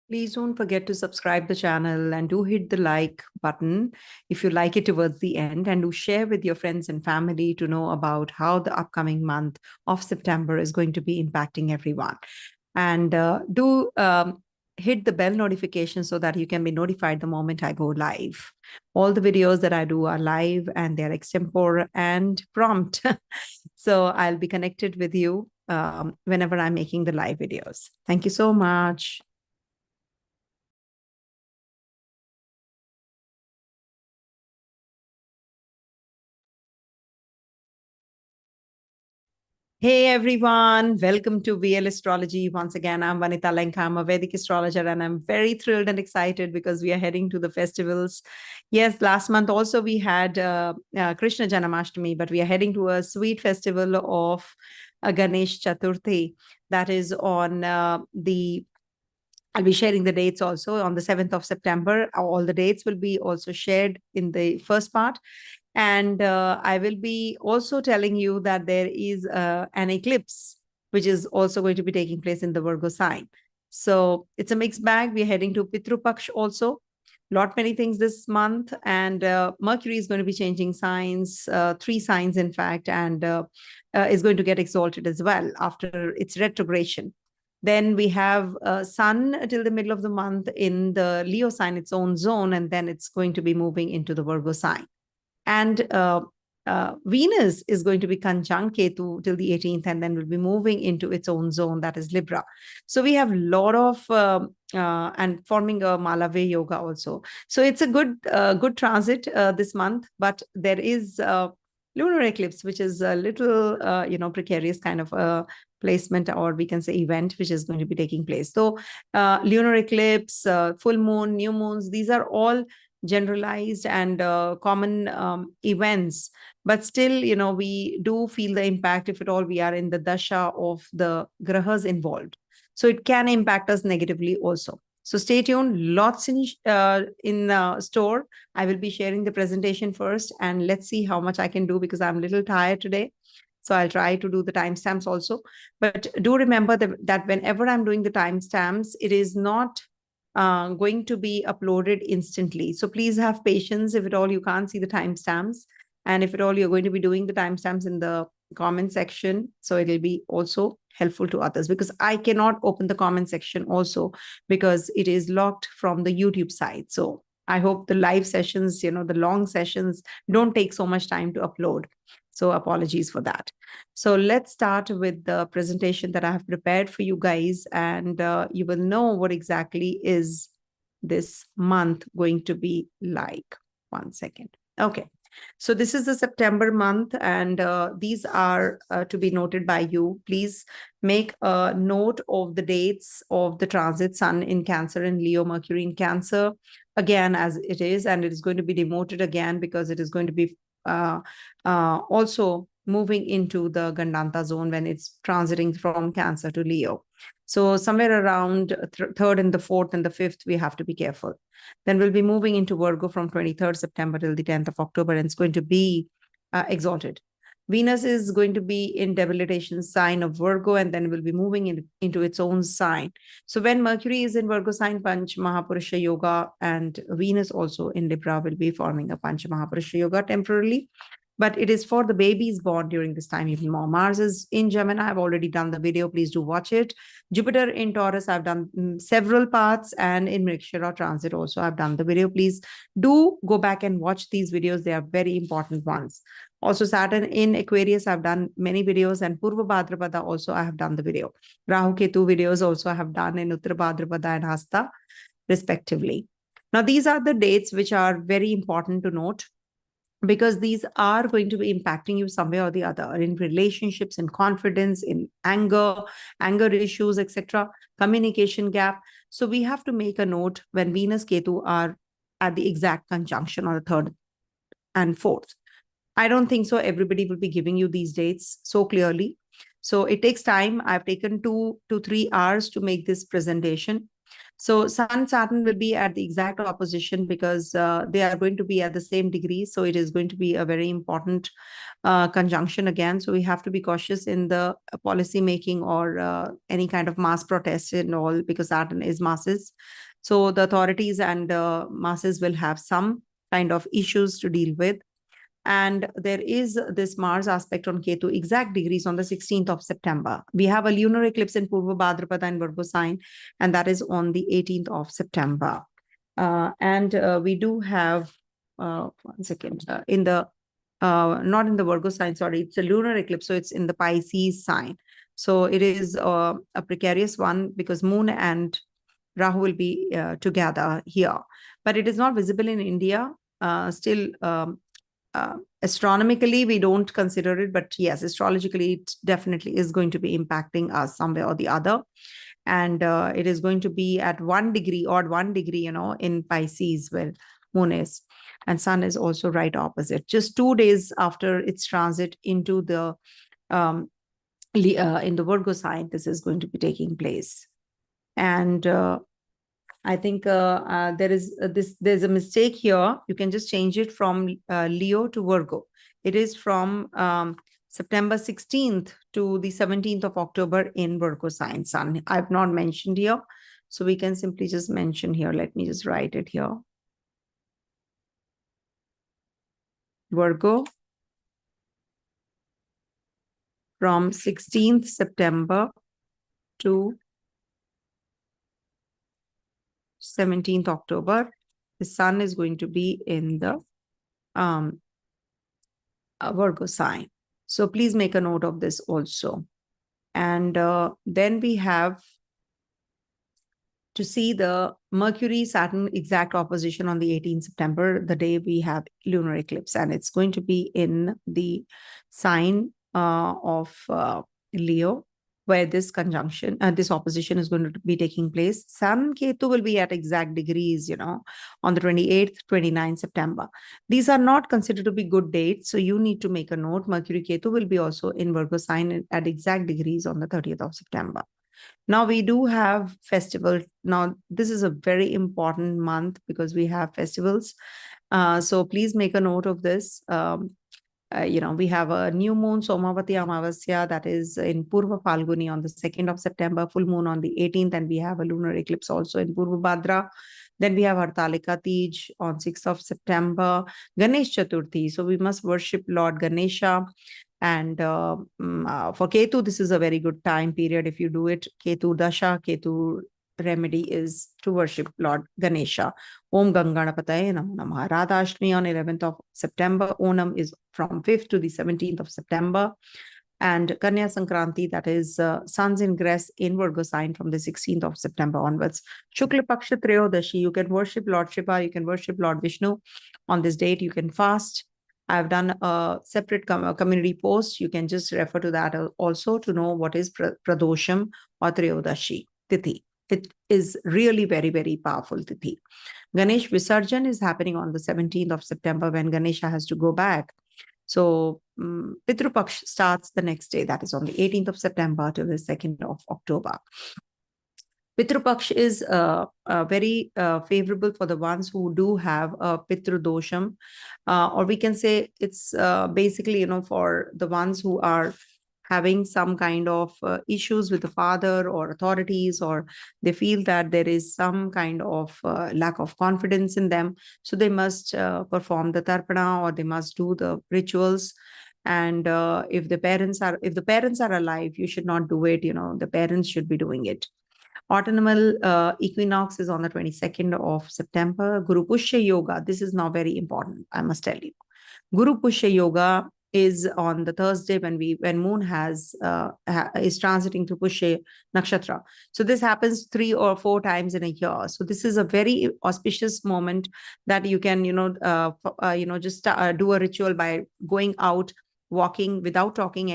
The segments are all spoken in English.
Please don't forget to subscribe the channel and do hit the like button if you like it towards the end, and do share with your friends and family to know about how the upcoming month of September is going to be impacting everyone. And do hit the bell notification so that you can be notified the moment I go live. All the videos that I do are live and they're extempore and prompt. So I'll be connected with you whenever I'm making the live videos. Thank you so much. Hey everyone, welcome to VL Astrology. Once again, I'm Vanita Lenka. I'm a Vedic astrologer and I'm very thrilled and excited because we are heading to the festivals. Yes, last month also we had Krishna Janmashtami, but we are heading to a sweet festival of Ganesh Chaturthi that is on I'll be sharing the dates also on the 7th of September. All the dates will be also shared in the first part. And I will be also telling you that there is an eclipse, which is also going to be taking place in the Virgo sign. So it's a mixed bag. We're heading to PitruPaksha also. Lot many things this month. And Mercury is going to be changing signs, 3 signs, in fact, and is going to get exalted as well after its retrogression. Then we have Sun till the middle of the month in the Leo sign, its own zone, and then it's going to be moving into the Virgo sign. And Venus is going to be conjunct Ketu till the 18th, and then will be moving into its own zone, that is Libra. So we have a lot of and forming a Malave yoga also. So it's a good transit this month, but there is lunar eclipse, which is a little precarious kind of a placement, or we can say event, which is going to be taking place. So lunar eclipse, full moon, new moons, these are all generalized and common events, but still, we do feel the impact if at all we are in the dasha of the grahas involved. So it can impact us negatively also. So stay tuned. Lots in store. I will be sharing the presentation first, and let's see how much I can do because I'm a little tired today. So I'll try to do the timestamps also. But do remember that whenever I'm doing the timestamps, it is not going to be uploaded instantly. So please have patience if at all you can't see the timestamps. And if at all you're going to be doing the timestamps in the comment section, so it'll be also helpful to others, because I cannot open the comment section also because it is locked from the YouTube side. So I hope the live sessions, the long sessions don't take so much time to upload. So apologies for that. So let's start with the presentation that I have prepared for you guys, and you will know what exactly is this month going to be like. 1 second. Okay. So this is the September month, and these are to be noted by you. Please make a note of the dates of the transit: Sun in Cancer and Leo, Mercury in Cancer, again as it is, and it is going to be demoted again because it is going to be also moving into the Gandanta zone when it's transiting from Cancer to Leo. So somewhere around 3rd and the 4th and the 5th, we have to be careful. Then we'll be moving into Virgo from 23rd September till the 10th of October, and it's going to be exalted. Venus is going to be in debilitation sign of Virgo, and then will be moving into its own sign. So when Mercury is in Virgo sign, Panch Mahapurusha Yoga, and Venus also in Libra will be forming a Panch Mahapurusha Yoga temporarily. But it is for the babies born during this time even more. Mars is in Gemini. I've already done the video. Please do watch it. Jupiter in Taurus, I've done several parts, and in Mrigashira transit also, I've done the video. Please do go back and watch these videos. They are very important ones. Also, Saturn in Aquarius, I've done many videos, and Purva Bhadrapada also, I have done the video. Rahu Ketu videos also I have done in Uttara Bhadrapada and Hasta, respectively. Now, these are the dates which are very important to note, because these are going to be impacting you some way or the other in relationships, in confidence, in anger issues, etc., communication gap. So we have to make a note when Venus Ketu are at the exact conjunction on the 3rd and 4th. I don't think so everybody will be giving you these dates so clearly. So it takes time. I've taken 2 to 3 hours to make this presentation. So Sun Saturn will be at the exact opposition because they are going to be at the same degree. So it is going to be a very important conjunction again. So we have to be cautious in the policy making or any kind of mass protest and all, because Saturn is masses. So the authorities and masses will have some kind of issues to deal with. And there is this Mars aspect on Ketu, exact degrees on the 16th of September. We have a lunar eclipse in Purva Bhadrapada and Virgo sign, and that is on the 18th of September. And we do have, one second, in the, not in the Virgo sign, sorry, it's a lunar eclipse, so it's in the Pisces sign. So it is a precarious one because Moon and Rahu will be together here. But it is not visible in India. Still, astronomically, we don't consider it, but yes, astrologically, it definitely is going to be impacting us somewhere or the other. And it is going to be at 1 degree, odd 1 degree, in Pisces where Moon is. And Sun is also right opposite. Just 2 days after its transit into the in the Virgo sign, this is going to be taking place. And I think there's a mistake here. You can just change it from Leo to Virgo. It is from September 16th to the 17th of October in Virgo sign, Sun. I've not mentioned here. So we can simply just mention here. Let me just write it here. Virgo from 16th September to 17th October, the Sun is going to be in the Virgo sign. So please make a note of this also. And then we have to see the Mercury-Saturn exact opposition on the 18th September, the day we have lunar eclipse. And it's going to be in the sign of Leo, where this conjunction, this opposition is going to be taking place. Sun Ketu will be at exact degrees, on the 28th, 29th September. These are not considered to be good dates. So you need to make a note. Mercury Ketu will be also in Virgo sign at exact degrees on the 30th of September. Now we do have festivals. Now this is a very important month because we have festivals. So please make a note of this. We have a new moon, Somavati Amavasya, that is in Purva Falguni on the 2nd of September, full moon on the 18th, and we have a lunar eclipse also in Purva Bhadra. Then we have Hartalika Tej on 6th of September, Ganesh Chaturthi. So we must worship Lord Ganesha. And for Ketu, this is a very good time period if you do it. Ketu Dasha, Ketu remedy is to worship Lord Ganesha. Om Ganganapataye Namo Namaha. Radhashtami on 11th of September. Onam is from 5th to the 17th of September. And Kanya Sankranti, that is sun's ingress in Virgo sign from the 16th of September onwards. Shukla Paksha Treyodashi, you can worship Lord Shiva, you can worship Lord Vishnu. On this date, you can fast. I've done a separate community post. You can just refer to that also to know what is Pradosham or Treyodashi Tithi. It is really very, very powerful Tithi. Ganesh Visarjan is happening on the 17th of September when Ganesha has to go back. So PitruPaksha starts the next day, that is on the 18th of September to the 2nd of October. PitruPaksha is very favorable for the ones who do have a Pitru Dosham, or we can say it's basically, for the ones who are having some kind of issues with the father or authorities, or they feel that there is some kind of lack of confidence in them. So they must perform the tarpana, or they must do the rituals. And if the parents are alive, you should not do it. The parents should be doing it. Autumnal equinox is on the 22nd of September. GuruPushya Yoga. This is now very important, I must tell you. GuruPushya Yoga is on the Thursday when Moon is transiting through Pushya Nakshatra. So this happens 3 or 4 times in a year. So this is a very auspicious moment that you can, just do a ritual by going out, walking without talking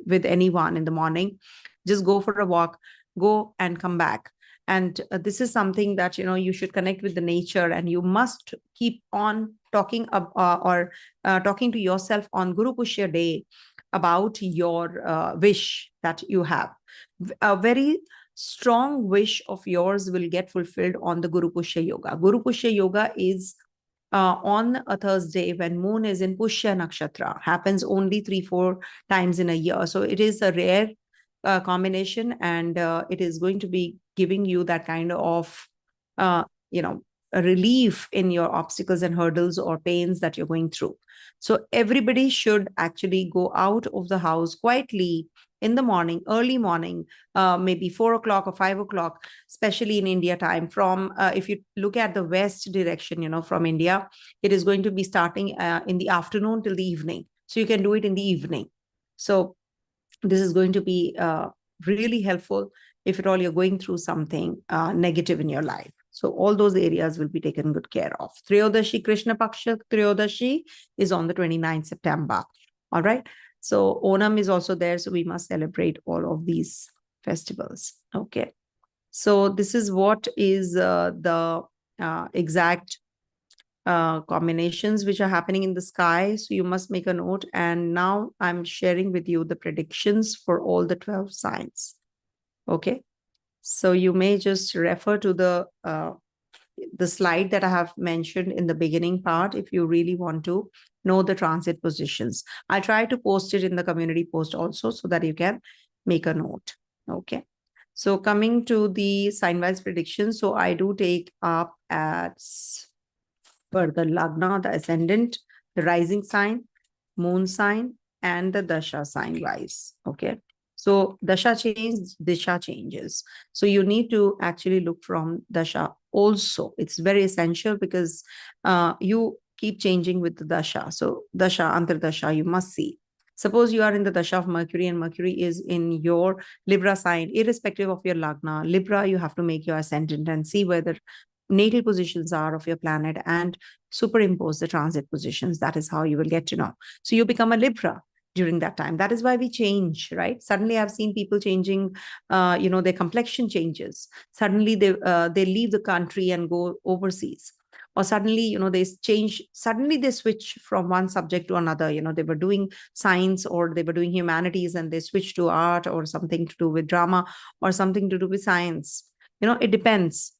with anyone in the morning. Just go for a walk, go and come back. And this is something that, you should connect with the nature, and you must keep on talking talking to yourself on Guru Pushya Day about your wish that you have. A very strong wish of yours will get fulfilled on the GuruPushya Yoga. GuruPushya Yoga is on a Thursday when moon is in Pushya Nakshatra, happens only 3-4 times in a year. So it is a rare combination, and it is going to be giving you that kind of, a relief in your obstacles and hurdles or pains that you're going through. So everybody should actually go out of the house quietly in the morning, early morning, maybe 4 o'clock or 5 o'clock, especially in India time. From if you look at the west direction, from India, it is going to be starting in the afternoon till the evening. So you can do it in the evening. So this is going to be really helpful if at all you're going through something negative in your life. So all those areas will be taken good care of. Triyodashi, Krishna Paksha Triyodashi is on the 29th September. All right. So Onam is also there. So we must celebrate all of these festivals. Okay. So this is what is the exact combinations which are happening in the sky. So you must make a note. And now I'm sharing with you the predictions for all the 12 signs. Okay. So you may just refer to the slide that I have mentioned in the beginning part if you really want to know the transit positions. I'll try to post it in the community post also so that you can make a note. Okay. So coming to the sign-wise predictions. So I do take up as per the Lagna, the ascendant, the rising sign, moon sign, and the Dasha sign-wise. Okay. So Dasha changes, Disha changes. So you need to actually look from Dasha also. It's very essential because you keep changing with the Dasha. So Dasha, Antardasha, you must see. Suppose you are in the Dasha of Mercury and Mercury is in your Libra sign, irrespective of your Lagna. Libra, you have to make your ascendant and see whether natal positions are of your planet and superimpose the transit positions. That is how you will get to know. So you become a Libra during that time. That is why we change, right? Suddenly I've seen people changing, their complexion changes. Suddenly they leave the country and go overseas. Or suddenly, they change, suddenly they switch from one subject to another. They were doing science or they were doing humanities and they switch to art or something to do with drama or something to do with science. It depends.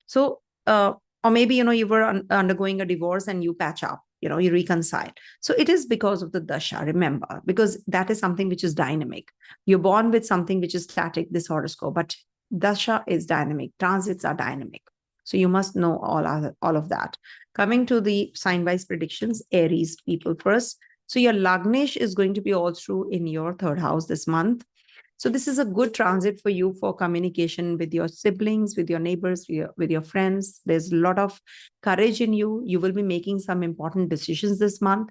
So, or maybe, you were undergoing a divorce and you patch up. You reconcile. So it is because of the Dasha, remember, because that is something which is dynamic. You're born with something which is static, this horoscope, but Dasha is dynamic. Transits are dynamic. So you must know all of that. Coming to the sign-wise predictions, Aries people first. So your Lagnesh is going to be all through in your third house this month. So this is a good transit for you for communication with your siblings, with your neighbors, with your friends. There's a lot of courage in you. You will be making some important decisions this month.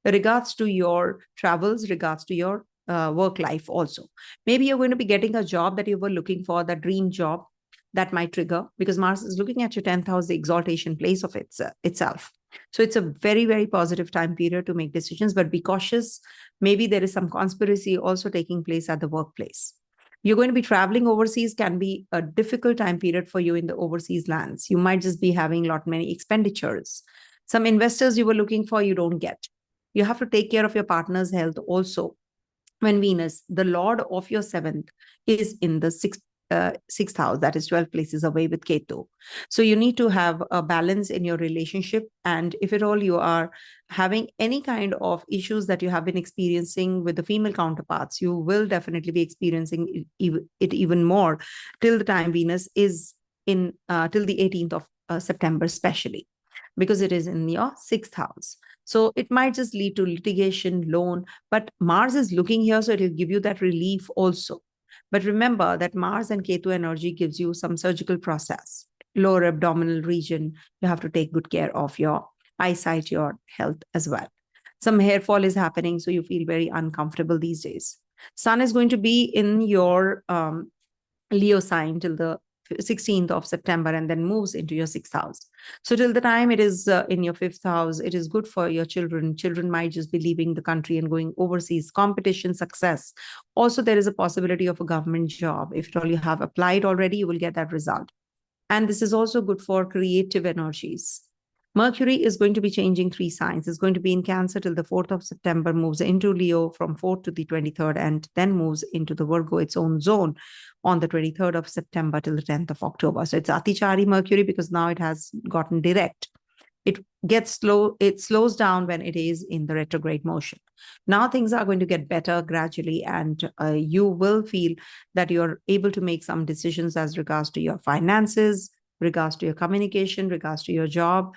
Regards to your travels, regards to your work life also. Maybe you're going to be getting a job that you were looking for, that dream job that might trigger, because Mars is looking at your 10th house, the exaltation place of itself. So it's a very, very positive time period to make decisions, but be cautious. Maybe there is some conspiracy also taking place at the workplace. You're going to be traveling overseas, can be a difficult time period for you in the overseas lands. You might just be having many expenditures. Some investors you were looking for, you don't get. You have to take care of your partner's health also. When Venus, the Lord of your 7th, is in the sixth house, that is 12 places away with Ketu. So you need to have a balance in your relationship. And if at all you are having any kind of issues that you have been experiencing with the female counterparts, you will definitely be experiencing it even more till the time Venus is in, till the 18th of September, especially because it is in your 6th house. So it might just lead to litigation, loan, but Mars is looking here, so it will give you that relief also. But remember that Mars and Ketu energy gives you some surgical process, lower abdominal region. You have to take good care of your eyesight, your health as well. Some hair fall is happening, so you feel very uncomfortable these days. Sun is going to be in your Leo sign till the 16th of September and then moves into your 6th house. So till the time it is in your 5th house, it is good for your children. Children might just be leaving the country and going overseas. Competition, success. Also, there is a possibility of a government job. If at all you have applied already, you will get that result. And this is also good for creative energies. Mercury is going to be changing 3 signs. It's going to be in Cancer till the 4th of September, moves into Leo from 4th to the 23rd, and then moves into the Virgo, its own zone, on the 23rd of September till the 10th of October. So it's Atichari Mercury because now it has gotten direct. It gets slow, it slows down when it is in the retrograde motion. Now things are going to get better gradually, and you will feel that you're able to make some decisions as regards to your finances, regards to your communication, regards to your job.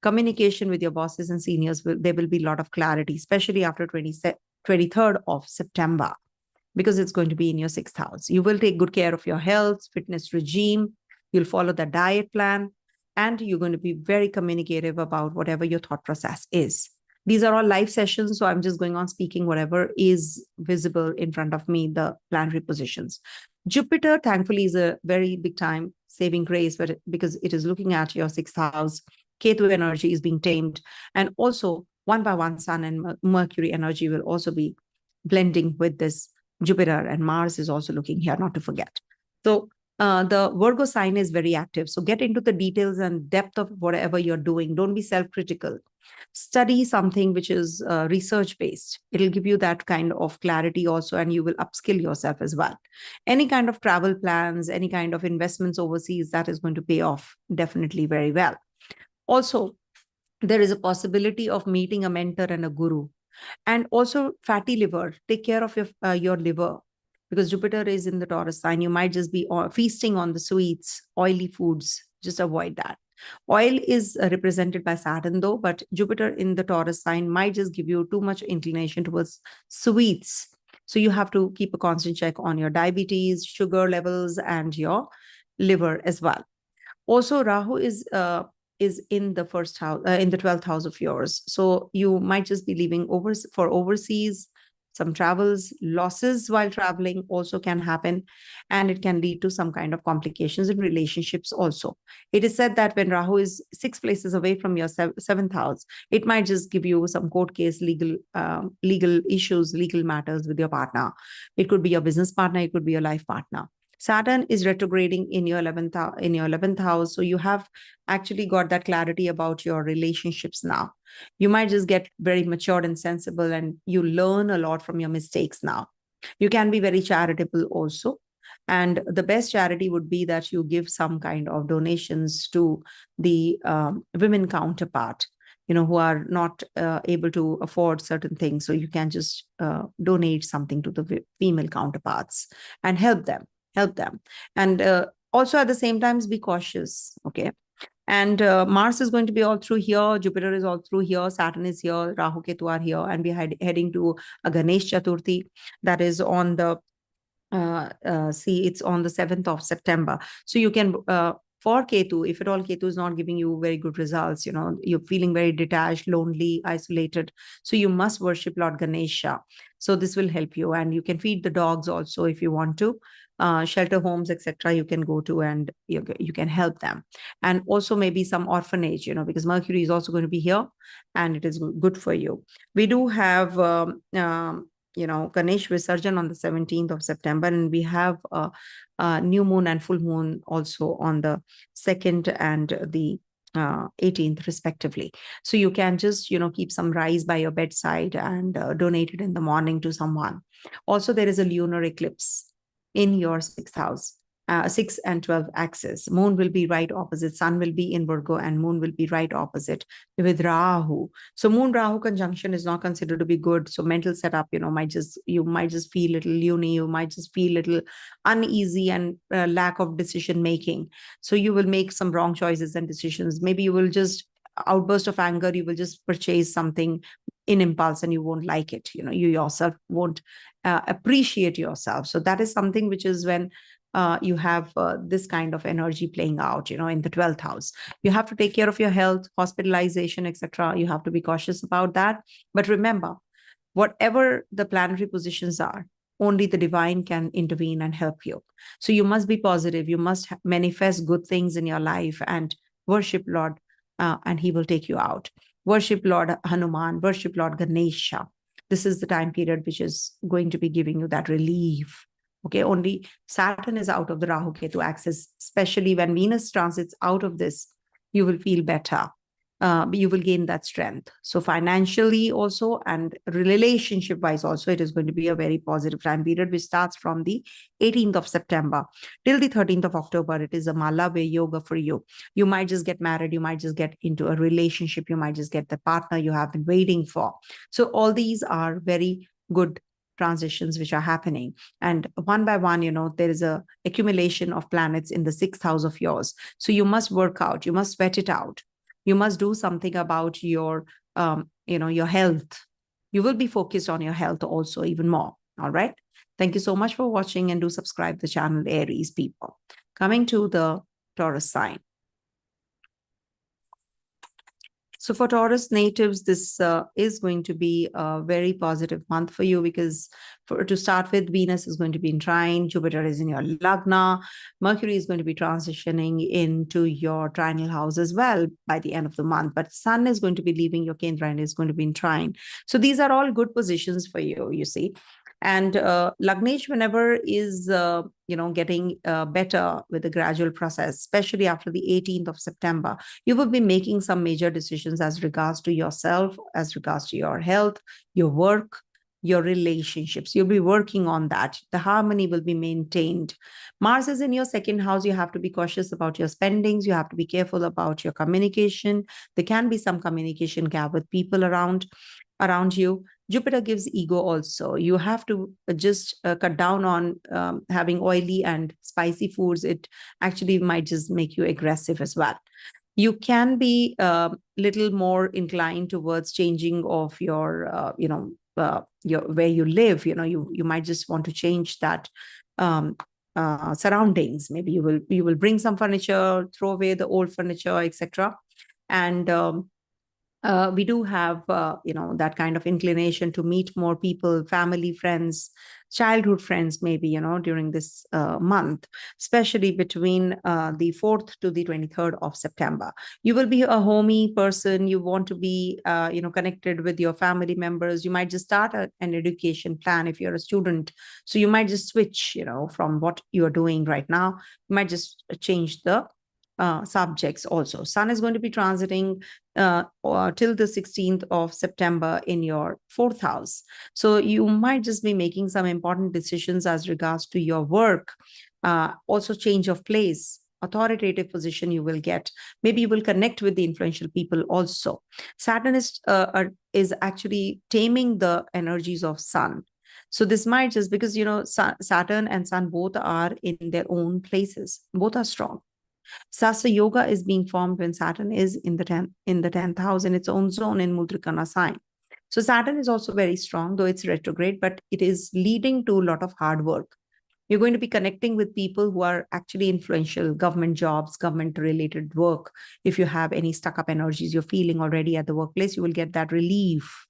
Communication with your bosses and seniors, there will be a lot of clarity, especially after 23rd of September, because it's going to be in your 6th house. You will take good care of your health, fitness regime. You'll follow the diet plan, and you're going to be very communicative about whatever your thought process is. These are all live sessions, so I'm just going on speaking whatever is visible in front of me, the planetary positions. Jupiter, thankfully, is a very big time saving grace, but because it is looking at your 6th house. Ketu energy is being tamed, and also one by one Sun and Mercury energy will also be blending with this Jupiter, and Mars is also looking here, not to forget. So the Virgo sign is very active. So get into the details and depth of whatever you're doing. Don't be self-critical. Study something which is research-based. It'll give you that kind of clarity also, and you will upskill yourself as well. Any kind of travel plans, any kind of investments overseas, that is going to pay off definitely very well. Also, there is a possibility of meeting a mentor and a guru. And also fatty liver, take care of your liver, because Jupiter is in the Taurus sign. You might just be feasting on the sweets, oily foods. Just avoid that. Oil is represented by Saturn though, but Jupiter in the Taurus sign might just give you too much inclination towards sweets. So you have to keep a constant check on your diabetes, sugar levels, and your liver as well. Also, Rahu is in the 1st house, in the 12th house of yours. So you might just be leaving for overseas. Some travels, losses while traveling also can happen, and it can lead to some kind of complications in relationships also. It is said that when Rahu is 6 places away from your 7th house, it might just give you some court case, legal issues, legal matters with your partner. It could be your business partner, it could be your life partner. Saturn is retrograding in your 11th house. So you have actually got that clarity about your relationships now. You might just get very matured and sensible, and you learn a lot from your mistakes now. You can be very charitable also. And the best charity would be that you give some kind of donations to the women counterpart, who are not able to afford certain things. So you can just donate something to the female counterparts and help them. And also at the same time, be cautious. Okay. And Mars is going to be all through here. Jupiter is all through here. Saturn is here. Rahu Ketu are here. And we're heading to a Ganesh Chaturthi that is on the, it's on the 7th of September. So you can, for Ketu, if at all Ketu is not giving you very good results, you're feeling very detached, lonely, isolated. So you must worship Lord Ganesha. So this will help you. And you can feed the dogs also if you want to. Shelter homes, etc. you can go to, and you can help them. And also maybe some orphanage, because Mercury is also going to be here, and it is good for you. We do have Ganesh Visarjan on the 17th of September, and we have new moon and full moon also on the 2nd and the 18th respectively. So you can just keep some rice by your bedside and donate it in the morning to someone. Also, there is a lunar eclipse in your 6th house, 6 and 12 axis. Moon will be right opposite. Sun will be in Virgo, and moon will be right opposite with Rahu. So moon Rahu conjunction is not considered to be good. So mental setup, you might just feel a little loony. You might just feel a little uneasy and lack of decision making. So you will make some wrong choices and decisions. Maybe you will just outburst of anger. You will just purchase something in impulse, and you won't like it. You yourself won't appreciate yourself. So that is something which is when you have this kind of energy playing out, in the 12th house. You have to take care of your health, hospitalization, etc. You have to be cautious about that. But remember, whatever the planetary positions are, only the divine can intervene and help you. So you must be positive. You must manifest good things in your life and worship Lord, and he will take you out. Worship Lord Hanuman, worship Lord Ganesha. This is the time period which is going to be giving you that relief. Okay, only Saturn is out of the Rahu Ketu axis, especially when Venus transits out of this, you will feel better. you will gain that strength. So financially also and relationship wise also, it is going to be a very positive time period, which starts from the 18th of September till the 13th of October. It is a Malabe yoga for you. You might just get married. You might just get into a relationship. You might just get the partner you have been waiting for. So all these are very good transitions which are happening. And one by one, there is a accumulation of planets in the 6th house of yours. So you must work out. You must sweat it out. You must do something about your your health. You will be focused on your health also even more. All right. Thank you so much for watching, and do subscribe to the channel, Aries people. Coming to the Taurus sign. So for Taurus natives, this is going to be a very positive month for you, because to start with, Venus is going to be in trine, Jupiter is in your Lagna, Mercury is going to be transitioning into your trinal house as well by the end of the month, but Sun is going to be leaving your Kendra and is going to be in trine. So these are all good positions for you, you see. And Lagnesh, whenever is, getting better with the gradual process, especially after the 18th of September, you will be making some major decisions as regards to yourself, as regards to your health, your work, your relationships. You'll be working on that. The harmony will be maintained. Mars is in your 2nd house. You have to be cautious about your spendings. You have to be careful about your communication. There can be some communication gap with people around you. Jupiter gives ego also. You have to just cut down on having oily and spicy foods. It actually might just make you aggressive as well. You can be a little more inclined towards changing of your, your where you live. You might just want to change that surroundings. Maybe you will bring some furniture, throw away the old furniture, etc. And we do have, that kind of inclination to meet more people, family, friends, childhood friends, maybe, during this month, especially between the 4th to the 23rd of September. You will be a homey person. You want to be, connected with your family members. You might just start an education plan if you're a student. So you might just switch, from what you're doing right now. You might just change the subjects also. Sun is going to be transiting till the 16th of September in your 4th house. So you might just be making some important decisions as regards to your work, also change of place, authoritative position you will get. Maybe you will connect with the influential people also. Saturn is actually taming the energies of Sun. So this might just, because, Saturn and Sun both are in their own places. Both are strong. Sasa Yoga is being formed when Saturn is in the 10th house in its own zone in Mudrikana sign. So Saturn is also very strong, though it's retrograde, but it is leading to a lot of hard work. You're going to be connecting with people who are actually influential, government jobs, government-related work. If you have any stuck-up energies you're feeling already at the workplace, you will get that relief.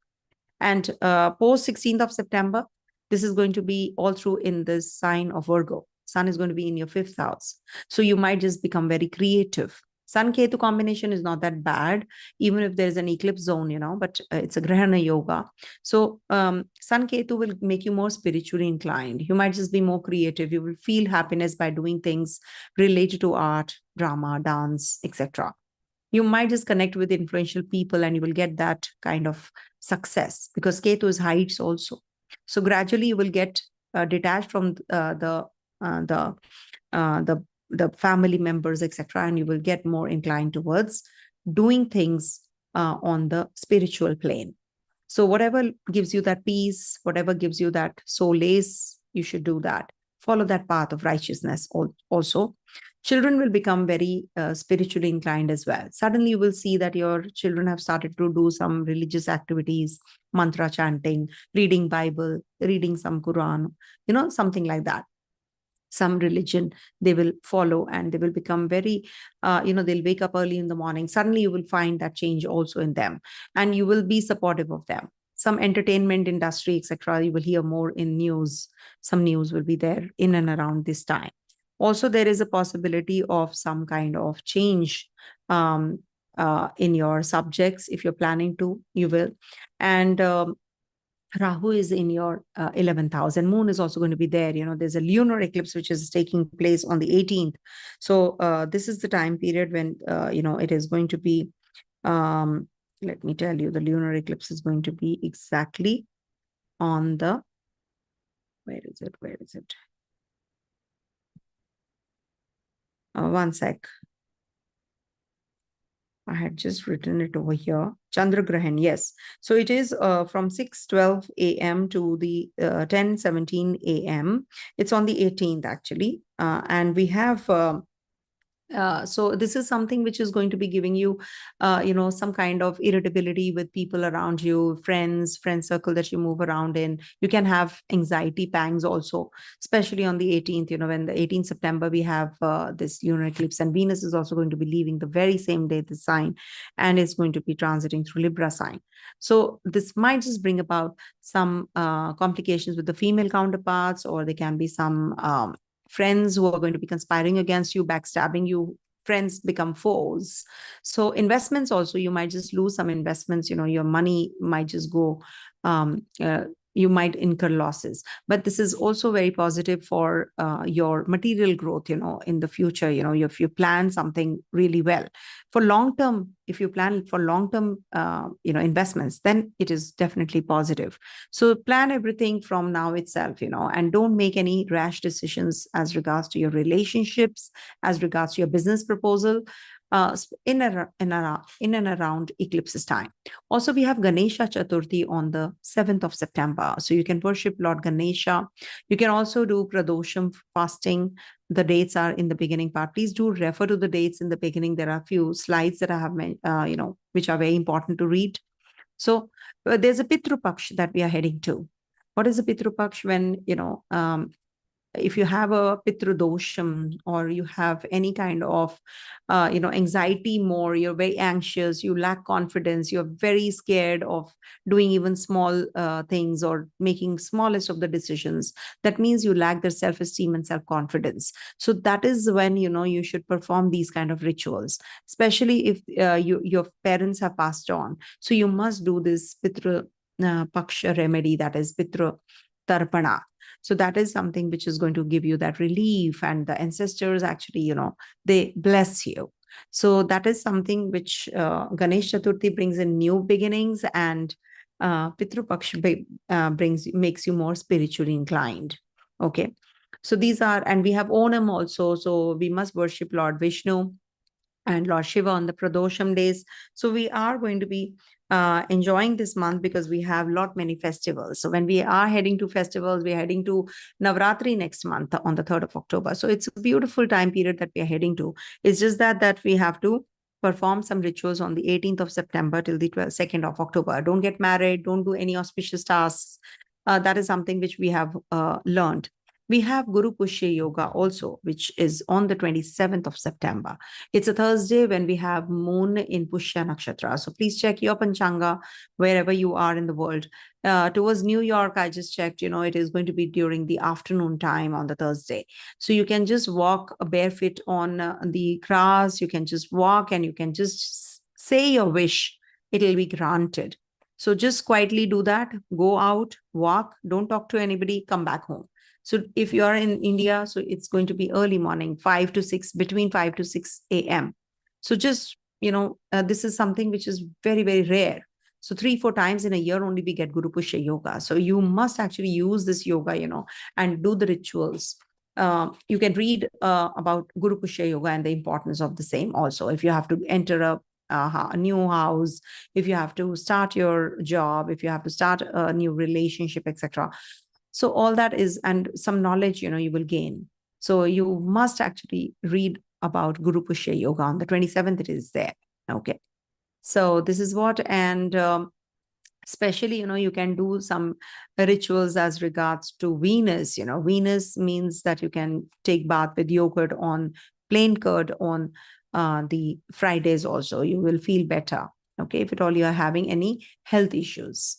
And post 16th of September, this is going to be all through in this sign of Virgo. Sun is going to be in your 5th house. So you might just become very creative. Sun-Ketu combination is not that bad, even if there's an eclipse zone, but it's a Grahana yoga. So Sun-Ketu will make you more spiritually inclined. You might just be more creative. You will feel happiness by doing things related to art, drama, dance, etc. You might just connect with influential people and you will get that kind of success, because Ketu is heights also. So gradually you will get detached from the family members, etc., and you will get more inclined towards doing things on the spiritual plane. So whatever gives you that peace, whatever gives you that solace, you should do that. Follow that path of righteousness also. Children will become very spiritually inclined as well. Suddenly you will see that your children have started to do some religious activities, mantra chanting, reading Bible, reading some Quran, something like that. Some religion they will follow, and they will become very, they'll wake up early in the morning. Suddenly you will find that change also in them, and you will be supportive of them. Some entertainment industry, etc., you will hear more in news. Some news will be there in and around this time. Also, there is a possibility of some kind of change in your subjects. If you're planning to, you will. And Rahu is in your 11th house, and Moon is also going to be there. There's a lunar eclipse which is taking place on the 18th. So this is the time period when, it is going to be Let me tell you, the lunar eclipse is going to be exactly on the, where is it? Where is it? One sec. I had just written it over here. Chandragrahan, yes. So it is from 6:12 a.m. to the 10:17 a.m. It's on the 18th, actually. And we have so this is something which is going to be giving you, some kind of irritability with people around you, friend circle that you move around in. You can have anxiety pangs also, especially on the 18th, when the 18th September, we have this lunar eclipse, and Venus is also going to be leaving the very same day, the sign, and it's going to be transiting through Libra sign. So this might just bring about some complications with the female counterparts, or there can be some friends who are going to be conspiring against you, backstabbing you. Friends become foes. So investments also, you might just lose some investments. Your money might just go, um, uh, you might incur losses. But this is also very positive for your material growth, in the future. If you plan something really well for long term, if you plan for long term, investments, then it is definitely positive. So plan everything from now itself, and don't make any rash decisions as regards to your relationships, as regards to your business proposal, in and around eclipses time. Also, we have Ganesha Chaturthi on the 7th of September. So you can worship Lord Ganesha. You can also do Pradosham fasting. The dates are in the beginning part. Please do refer to the dates in the beginning. There are a few slides that I have, which are very important to read. So there's a PitruPaksha that we are heading to. What is a PitruPaksha? When, if you have a pitrudosham, or you have any kind of anxiety more, you're very anxious, you lack confidence, you're very scared of doing even small things, or making smallest of the decisions, that means you lack the self-esteem and self-confidence. So that is when you should perform these kind of rituals, especially if your parents have passed on. So you must do this PitruPaksha remedy, that is Pitru Tarpana. So that is something which is going to give you that relief, and the ancestors actually, they bless you. So that is something which Ganesh Chaturthi brings in new beginnings, and PitruPaksha makes you more spiritually inclined. Okay. So these are, and we have Onam also. So we must worship Lord Vishnu and Lord Shiva on the Pradosham days. So we are going to be enjoying this month, because we have many festivals. So when we are heading to festivals, we're heading to Navratri next month on the 3rd of October. So it's a beautiful time period that we are heading to. It's just that we have to perform some rituals on the 18th of September till the 2nd of October. Don't get married. Don't do any auspicious tasks. That is something which we have learned. We have GuruPushya Yoga also, which is on the 27th of September. It's a Thursday when we have moon in Pushya Nakshatra. So please check your Panchanga wherever you are in the world. Towards New York, I just checked, it is going to be during the afternoon time on the Thursday. So you can just walk barefoot on the grass. You can just walk, and you can just say your wish. It will be granted. So just quietly do that. Go out, walk, don't talk to anybody, come back home. So if you are in India, so it's going to be early morning, 5 to 6, between 5 to 6 a.m. So just, this is something which is very, very rare. So 3-4 times in a year only we get GuruPushya Yoga. So you must actually use this yoga, and do the rituals. You can read about GuruPushya Yoga and the importance of the same also. If you have to enter a new house, if you have to start your job, if you have to start a new relationship, etc. So all that is, and some knowledge, you will gain. So you must actually read about GuruPushya Yoga on the 27th. It is there. Okay. So this is what, and especially, you can do some rituals as regards to Venus. Venus means that you can take bath with yogurt on plain curd on the Fridays also. You will feel better. Okay. If at all you are having any health issues.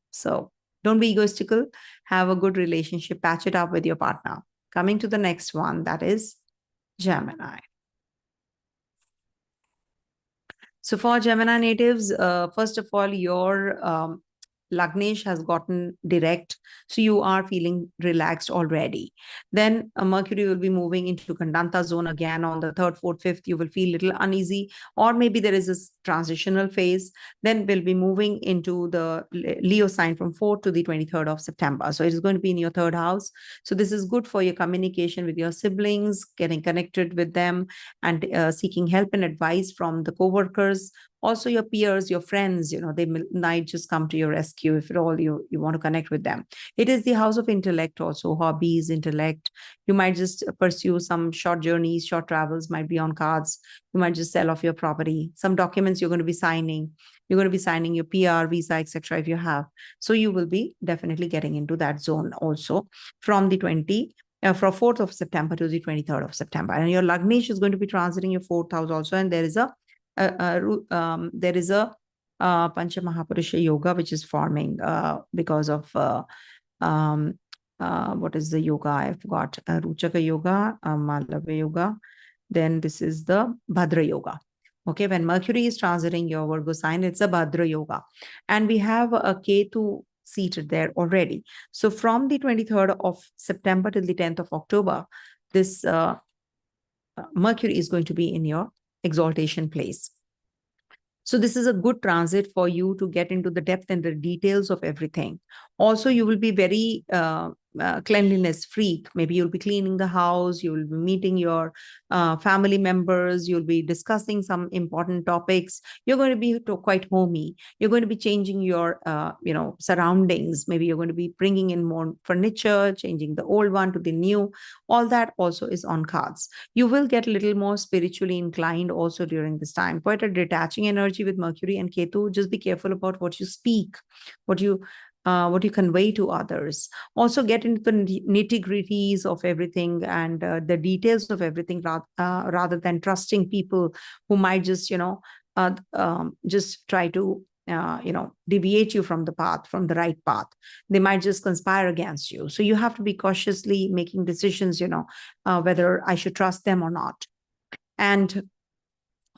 So don't be egoistical. Have a good relationship. Patch it up with your partner. Coming to the next one, that is Gemini. So for Gemini natives, first of all, your Lagnesh has gotten direct, so you are feeling relaxed already. Then Mercury will be moving into Kandanta zone again on the 3rd, 4th, 5th. You will feel a little uneasy, or maybe there is this transitional phase. Then we'll be moving into the Leo sign from 4th to the 23rd of September. So it is going to be in your 3rd house. So this is good for your communication with your siblings, getting connected with them, and seeking help and advice from the co-workers. Also your peers, your friends, they might just come to your rescue if at all you want to connect with them. It is the house of intellect also, hobbies, intellect. You might just pursue some short journeys, short travels might be on cards. You might just sell off your property. Some documents you're going to be signing. You're going to be signing your PR, visa, etc. if you have. So you will be definitely getting into that zone also from the 4th of September to the 23rd of September. And your Lagnesh is going to be transiting your 4th house also. And there is a Pancha Mahapurusha yoga which is forming because of what is the yoga? I forgot. Ruchaka yoga, Malava yoga. Then this is the Bhadra yoga. Okay, when Mercury is transiting your Virgo sign, it's a Bhadra yoga. And we have a Ketu seated there already. So from the 23rd of September till the 10th of October, this Mercury is going to be in your exaltation place. So this is a good transit for you to get into the depth and the details of everything. Also, you will be very cleanliness freak. Maybe you'll be cleaning the house, you will be meeting your family members, you'll be discussing some important topics. You're going to be quite homey. You're going to be changing your surroundings. Maybe you're going to be bringing in more furniture, changing the old one to the new. All that also is on cards. You will get a little more spiritually inclined also during this time. Quite a detaching energy with Mercury and Ketu. Just be careful about what you speak, what you convey to others. Also get into the nitty-gritties of everything and the details of everything rather than trusting people who might just try to deviate you from the path, from the right path. They might just conspire against you. So you have to be cautiously making decisions, whether I should trust them or not. And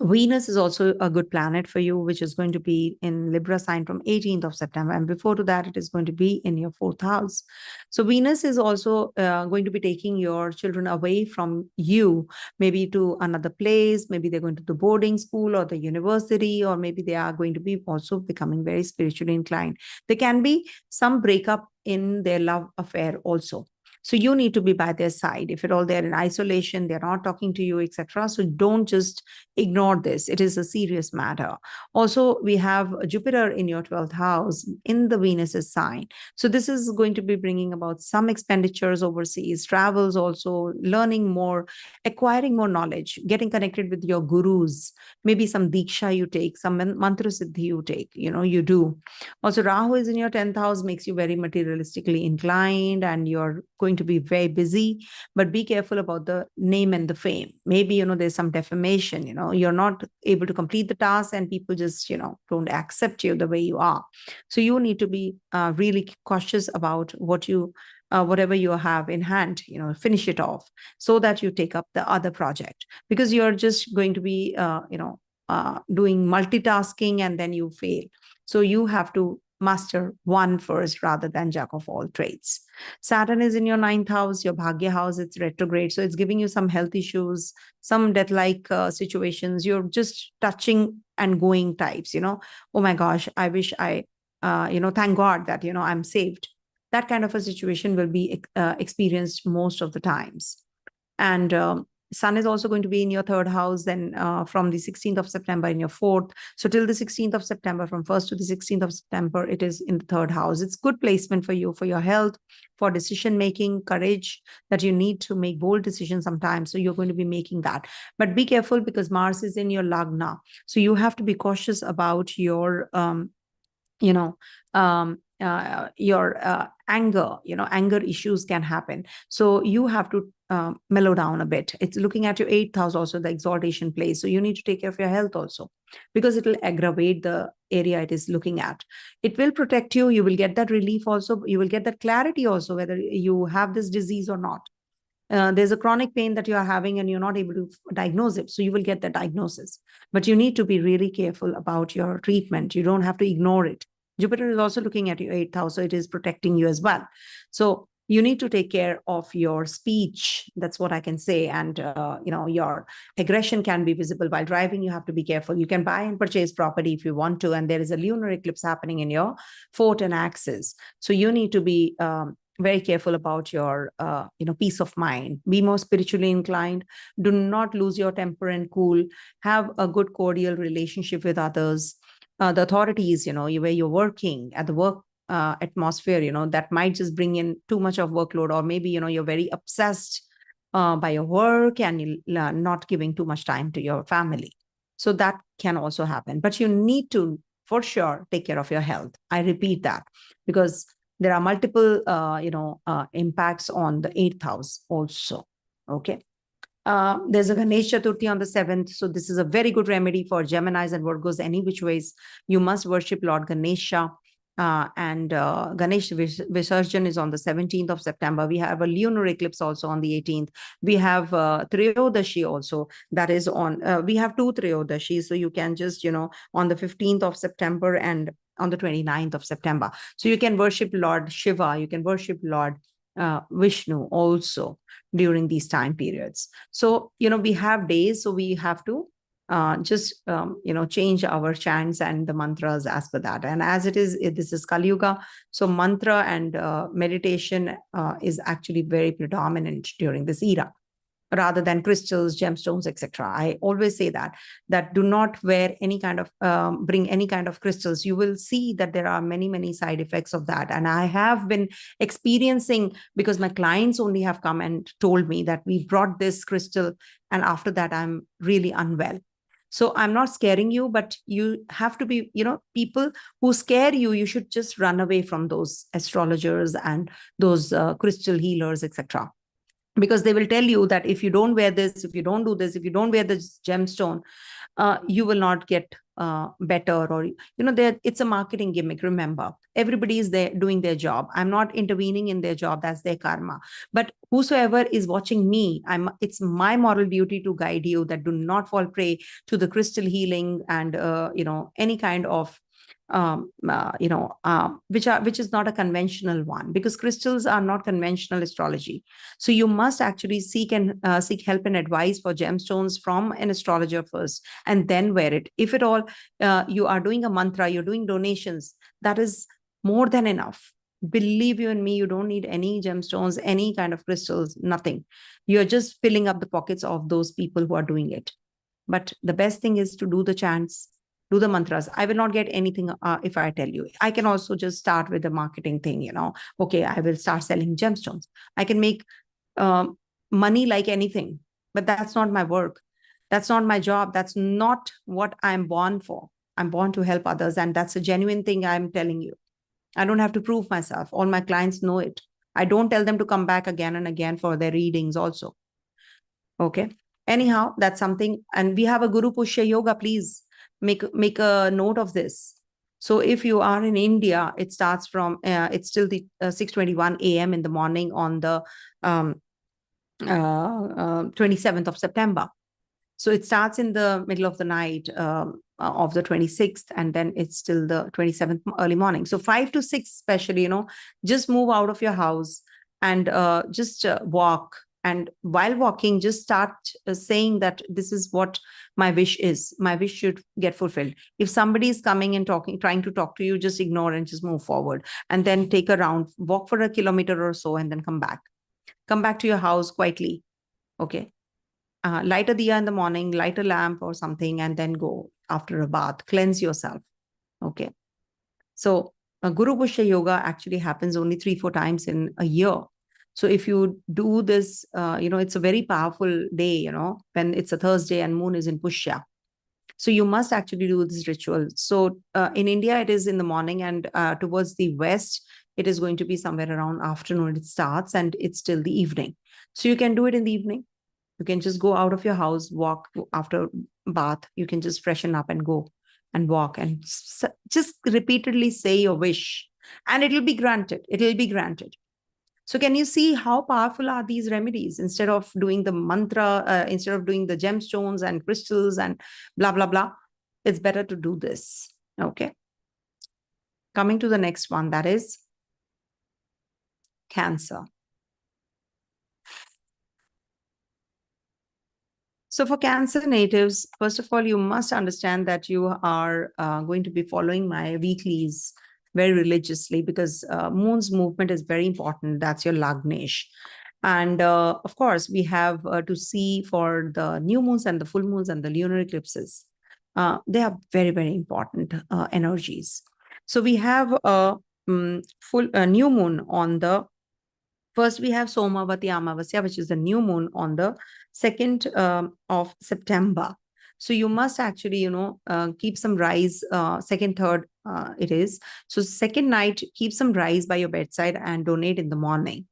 Venus is also a good planet for you, which is going to be in Libra sign from 18th of September. And before to that, it is going to be in your 4th house. So Venus is also going to be taking your children away from you, maybe to another place. Maybe they're going to the boarding school or the university, or maybe they are going to be also becoming very spiritually inclined. There can be some breakup in their love affair also. So you need to be by their side. If at all they're in isolation, they're not talking to you, etc. So don't just ignore this. It is a serious matter. Also, we have Jupiter in your 12th house in the Venus's sign. So this is going to be bringing about some expenditures overseas, travels also, learning more, acquiring more knowledge, getting connected with your gurus, maybe some diksha you take, some mantra siddhi you take, you do. Also, Rahu is in your 10th house, makes you very materialistically inclined, and you're going to be very busy, but be careful about the name and the fame. Maybe, there's some defamation, you're not able to complete the task and people just, don't accept you the way you are. So you need to be really cautious about whatever you have in hand, finish it off so that you take up the other project, because you're just going to be, doing multitasking and then you fail. So you have to master one first rather than jack of all trades. Saturn is in your 9th house, your Bhagya house, it's retrograde. So it's giving you some health issues, some death-like situations. You're just touching and going types, oh my gosh, I wish thank God that, I'm saved. That kind of a situation will be experienced most of the times. And Sun is also going to be in your 3rd house, then from the 16th of September in your 4th. So till the 16th of September, from 1st to the 16th of September, it is in the 3rd house. It's good placement for you, for your health, for decision-making, courage, that you need to make bold decisions sometimes. So you're going to be making that. But be careful because Mars is in your Lagna. So you have to be cautious about your, anger, anger issues can happen. So you have to mellow down a bit. It's looking at your 8th house also, the exaltation place. So you need to take care of your health also, because it will aggravate the area it is looking at. It will protect you. You will get that relief also. You will get that clarity also, whether you have this disease or not. There's a chronic pain that you are having and you're not able to diagnose it. So you will get the diagnosis, but you need to be really careful about your treatment. You don't have to ignore it. Jupiter is also looking at your 8th house, so it is protecting you as well. So you need to take care of your speech. That's what I can say. And, your aggression can be visible while driving. You have to be careful. You can buy and purchase property if you want to. And there is a lunar eclipse happening in your 4th and axis. So you need to be very careful about your, peace of mind. Be more spiritually inclined. Do not lose your temper and cool. Have a good cordial relationship with others. The authorities, where you're working at the work atmosphere, that might just bring in too much of workload, or maybe, you're very obsessed by your work and you're not giving too much time to your family. So that can also happen. But you need to, for sure, take care of your health. I repeat that, because there are multiple, impacts on the 8th house also. Okay. There's a Ganesh Chaturthi on the 7th. So this is a very good remedy for Geminis and Virgos, any which ways. You must worship Lord Ganesha. And Ganesh Visarjan is on the 17th of September. We have a lunar eclipse also on the 18th. We have Triyodashi also. That is on, we have 2 Triyodashis. So you can just, on the 15th of September and on the 29th of September. So you can worship Lord Shiva. You can worship Lord Vishnu also during these time periods. So, we have days, so we have to just, change our chants and the mantras as per that. And as it is, this is Kali Yuga. So mantra and meditation is actually very predominant during this era, rather than crystals, gemstones, etc. I always say that do not wear any kind of, bring any kind of crystals. You will see that there are many, many side effects of that. And I have been experiencing, because my clients only have come and told me that we brought this crystal, and after that, I'm really unwell. So I'm not scaring you, but you have to be, people who scare you, you should just run away from those astrologers and those crystal healers, etc. Because they will tell you that if you don't wear this, if you don't do this, if you don't wear this gemstone, you will not get better, or it's a marketing gimmick. Remember, everybody is there doing their job. I'm not intervening in their job. That's their karma. But whosoever is watching me, it's my moral duty to guide you that do not fall prey to the crystal healing and any kind of which is not a conventional one, because crystals are not conventional astrology. So you must actually seek help and advice for gemstones from an astrologer first, and then wear it. If at all you are doing a mantra, you're doing donations, that is more than enough. Believe you and me, you don't need any gemstones, any kind of crystals, nothing. You're just filling up the pockets of those people who are doing it. But the best thing is to do the chants, do the mantras. I will not get anything if I tell you. I can also just start with the marketing thing, okay, I will start selling gemstones. I can make money like anything, but that's not my work. That's not my job. That's not what I'm born for. I'm born to help others. And that's a genuine thing I'm telling you. I don't have to prove myself. All my clients know it. I don't tell them to come back again and again for their readings also. Okay. Anyhow, that's something. And we have a GuruPushya yoga. Please make a note of this. So if you are in India, it starts from, it's still the 6:21 a.m. in the morning on the 27th of September. So it starts in the middle of the night of the 26th, and then it's still the 27th early morning. So 5 to 6, especially, just move out of your house and just walk. And while walking, just start saying that this is what my wish is. My wish should get fulfilled. If somebody is coming and trying to talk to you, just ignore and just move forward. And then take a round, walk for a kilometer or so, and then come back. Come back to your house quietly. Okay. Light a diya in the morning, light a lamp or something, and then go after a bath. Cleanse yourself. Okay. So GuruPushya yoga actually happens only 3-4 times in a year. So if you do this, it's a very powerful day, when it's a Thursday and moon is in Pushya. So you must actually do this ritual. So in India, it is in the morning, and towards the west, it is going to be somewhere around afternoon. It starts and it's till the evening. So you can do it in the evening. You can just go out of your house, walk after bath. You can just freshen up and go and walk and just repeatedly say your wish, and it will be granted. It will be granted. So can you see how powerful are these remedies? Instead of doing the mantra, instead of doing the gemstones and crystals and blah, blah, blah, it's better to do this. Okay. Coming to the next one, that is Cancer. So for Cancer natives, first of all, you must understand that you are going to be following my weeklies very religiously, because moon's movement is very important. That's your Lagnesh. And of course, we have to see for the new moons and the full moons and the lunar eclipses. They are very, very important energies. So we have a full new moon on the first. We have Somavati Amavasya, which is the new moon on the 2nd of September. So you must actually, keep some rice, second, third, it is. So second night, keep some rice by your bedside and donate in the morning.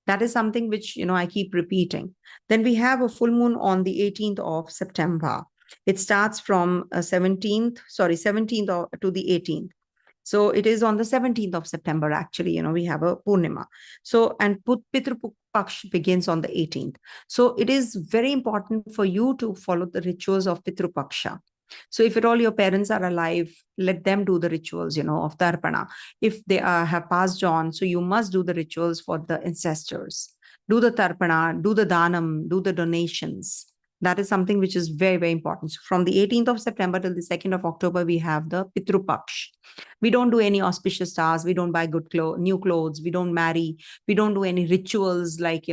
That is something which, I keep repeating. Then we have a full moon on the 18th of September. It starts from 17th to the 18th. So it is on the 17th of September, actually, we have a Purnima. So, and PitruPaksha begins on the 18th. So it is very important for you to follow the rituals of PitruPaksha. So if at all your parents are alive, let them do the rituals, of Tarpana. If they have passed on, so you must do the rituals for the ancestors. Do the Tarpana, do the Danam, do the donations. That is something which is very, very important. So from the 18th of September till the 2nd of October, we have the PitruPaksha. We don't do any auspicious stars. We don't buy new clothes. We don't marry. We don't do any rituals like,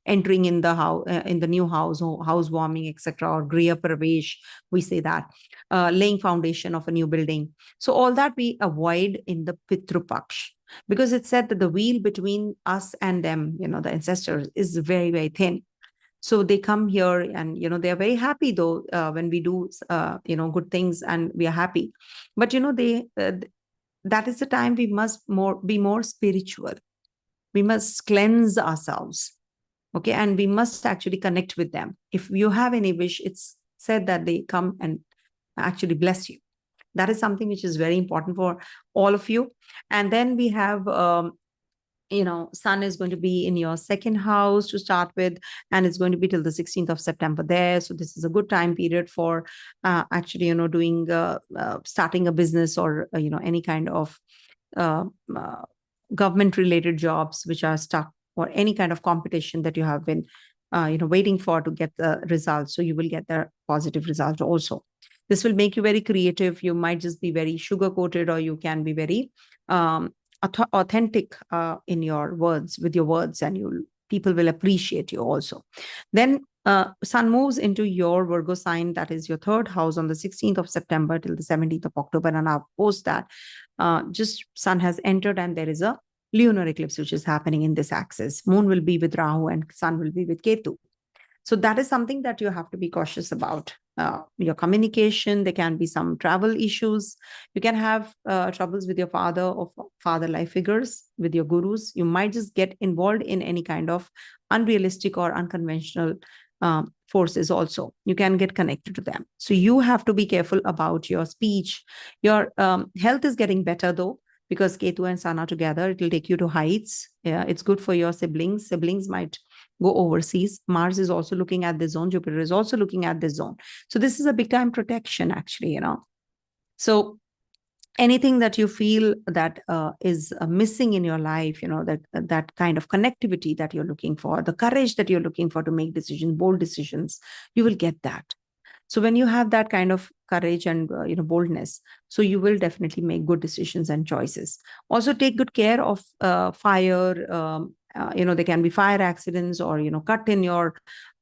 entering in the house, in the new house, or housewarming, etc., or Griha Pravesh, we say that, laying foundation of a new building. So all that we avoid in the PitruPaksha, because it's said that the veil between us and them, the ancestors, is very, very thin. So they come here and, they are very happy though, when we do, good things, and we are happy. But, that is the time we must be more spiritual. We must cleanse ourselves. Okay. And we must actually connect with them. If you have any wish, it's said that they come and actually bless you. That is something which is very important for all of you. And then we have, Sun is going to be in your second house to start with, and it's going to be till the 16th of September there. So this is a good time period for actually, doing, starting a business, or, any kind of government related jobs which are stuck, or any kind of competition that you have been, waiting for to get the results. So you will get the positive result also. This will make you very creative. You might just be very sugar coated, or you can be very authentic in your words, with your words, and people will appreciate you also. Then Sun moves into your Virgo sign, that is your third house, on the 16th of September till the 17th of October. And I'll post that. Just Sun has entered, and there is a lunar eclipse which is happening in this axis. Moon will be with Rahu and Sun will be with Ketu. So that is something that you have to be cautious about. Your communication, there can be some travel issues. You can have troubles with your father or father life figures, with your gurus. You might just get involved in any kind of unrealistic or unconventional forces also. You can get connected to them. So you have to be careful about your speech. Your health is getting better though, because Ketu and Sun are together. It will take you to heights. Yeah, it's good for your siblings. Siblings might go overseas. Mars is also looking at this zone. Jupiter is also looking at this zone. So this is a big time protection, actually, So anything that you feel that is missing in your life, that kind of connectivity that you're looking for, the courage that you're looking for to make decisions, bold decisions, you will get that. So when you have that kind of courage and boldness, so you will definitely make good decisions and choices. Also take good care of fire. There can be fire accidents, or cut in your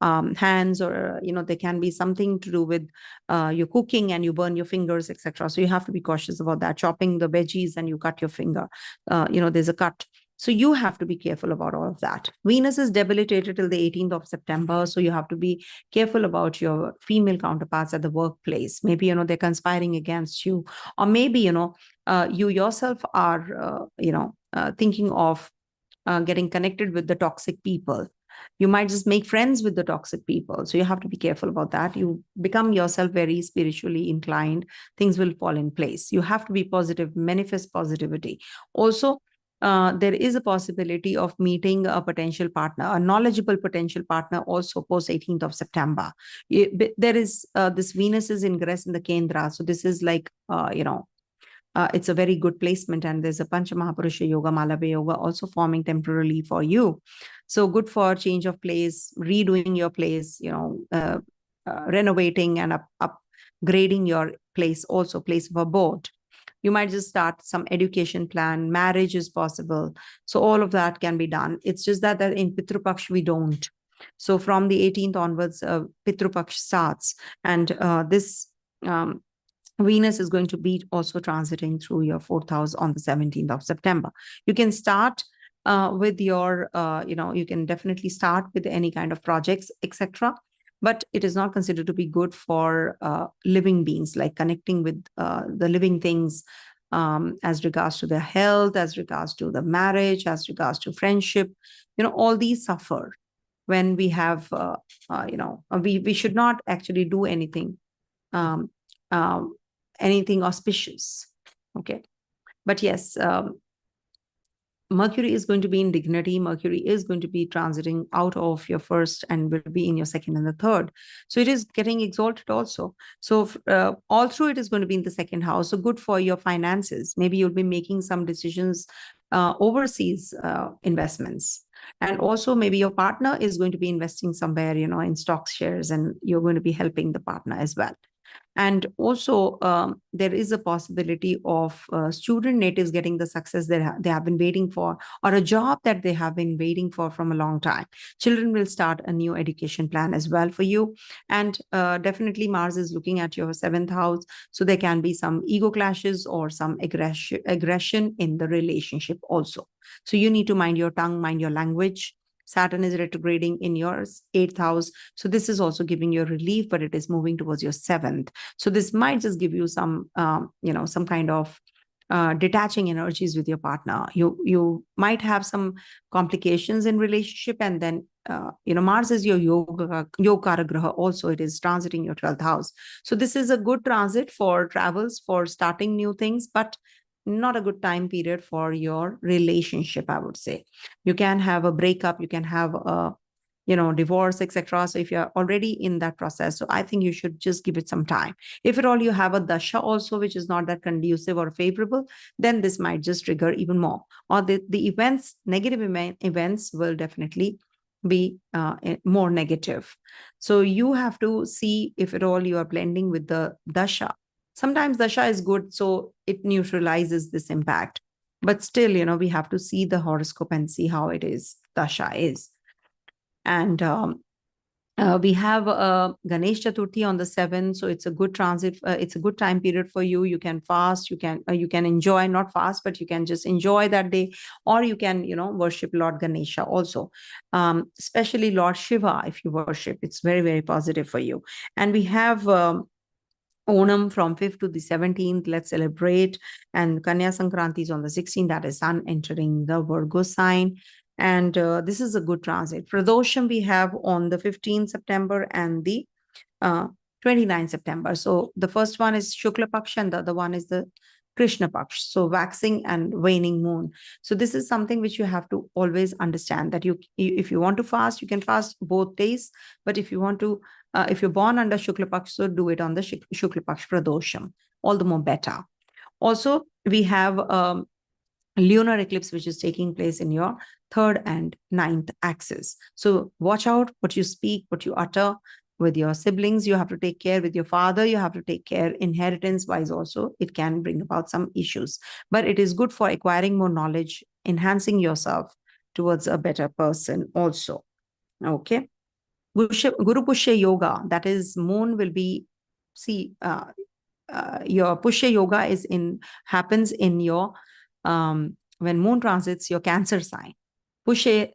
hands, or there can be something to do with your cooking and you burn your fingers, etc. So you have to be cautious about that. Chopping the veggies and you cut your finger, there's a cut. So you have to be careful about all of that. Venus is debilitated till the 18th of September. So you have to be careful about your female counterparts at the workplace. Maybe, they're conspiring against you, or maybe, you yourself are, thinking of getting connected with the toxic people. You might just make friends with the toxic people. So you have to be careful about that. You become yourself very spiritually inclined. Things will fall in place. You have to be positive, manifest positivity. Also, there is a possibility of meeting a potential partner, a knowledgeable potential partner, also post 18th of September. There is this Venus is ingress in the Kendra. So this is like, it's a very good placement, and there's a Pancha Mahapurusha Yoga, Malavya Yoga also forming temporarily for you. So good for change of place, redoing your place, renovating and upgrading your place, also place of abode. You might just start some education plan, marriage is possible. So all of that can be done. It's just that in PitruPaksha, we don't. So from the 18th onwards, PitruPaksha starts. And this Venus is going to be also transiting through your 4th house on the 17th of September. You can start with your, you can definitely start with any kind of projects, etc. But it is not considered to be good for living beings, like connecting with the living things as regards to their health, as regards to the marriage, as regards to friendship. All these suffer when we have, we should not actually do anything. Anything auspicious. Okay. But yes, Mercury is going to be in dignity. Mercury is going to be transiting out of your first and will be in your second and the third. So it is getting exalted also. So all through it is going to be in the second house. So good for your finances. Maybe you'll be making some decisions, overseas investments. And also maybe your partner is going to be investing somewhere, in stocks, shares, and you're going to be helping the partner as well. And also, there is a possibility of student natives getting the success that they have been waiting for, or a job that they have been waiting for from a long time. Children will start a new education plan as well for you. And definitely Mars is looking at your 7th house. So there can be some ego clashes or some aggression in the relationship also. So you need to mind your tongue, mind your language. Saturn is retrograding in your 8th house. So this is also giving you relief, but it is moving towards your 7th. So this might just give you some, some kind of detaching energies with your partner. You might have some complications in relationship, and then, Mars is your yoga graha also. It is transiting your 12th house. So this is a good transit for travels, for starting new things, but not a good time period for your relationship, I would say. You can have a breakup, you can have a, divorce, etc. So if you're already in that process, so I think you should just give it some time. If at all you have a Dasha also, which is not that conducive or favorable, then this might just trigger even more. Or the events, negative events will definitely be more negative. So you have to see if at all you are blending with the Dasha. Sometimes Dasha is good, so it neutralizes this impact. But still, we have to see the horoscope and see how it is, Dasha is. And we have Ganesh Chaturthi on the 7th. So it's a good transit. It's a good time period for you. You can fast. You can enjoy, not fast, but you can just enjoy that day. Or you can, worship Lord Ganesha also. Especially Lord Shiva, if you worship. It's very, very positive for you. And we have Onam from 5th to the 17th, let's celebrate. And Kanya Sankranti is on the 16th, that is Sun entering the Virgo sign. And this is a good transit. Pradosham we have on the 15th September and the 29th September. So the first one is Shukla Paksha and the other one is the Krishna Paksha. So waxing and waning moon. So this is something which you have to always understand, that if you want to fast, you can fast both days. But if you want to, if you're born under Shukla Paksha, so do it on the Shukla Paksha Pradosham, all the more better. Also, we have lunar eclipse, which is taking place in your 3rd and 9th axis. So watch out what you speak, what you utter. With your siblings, you have to take care. With your father, you have to take care. Inheritance wise also, it can bring about some issues. But it is good for acquiring more knowledge, enhancing yourself towards a better person also. Okay. GuruPushya Yoga, that is moon will be, your Pushya Yoga happens in your, when moon transits your Cancer sign. Pushya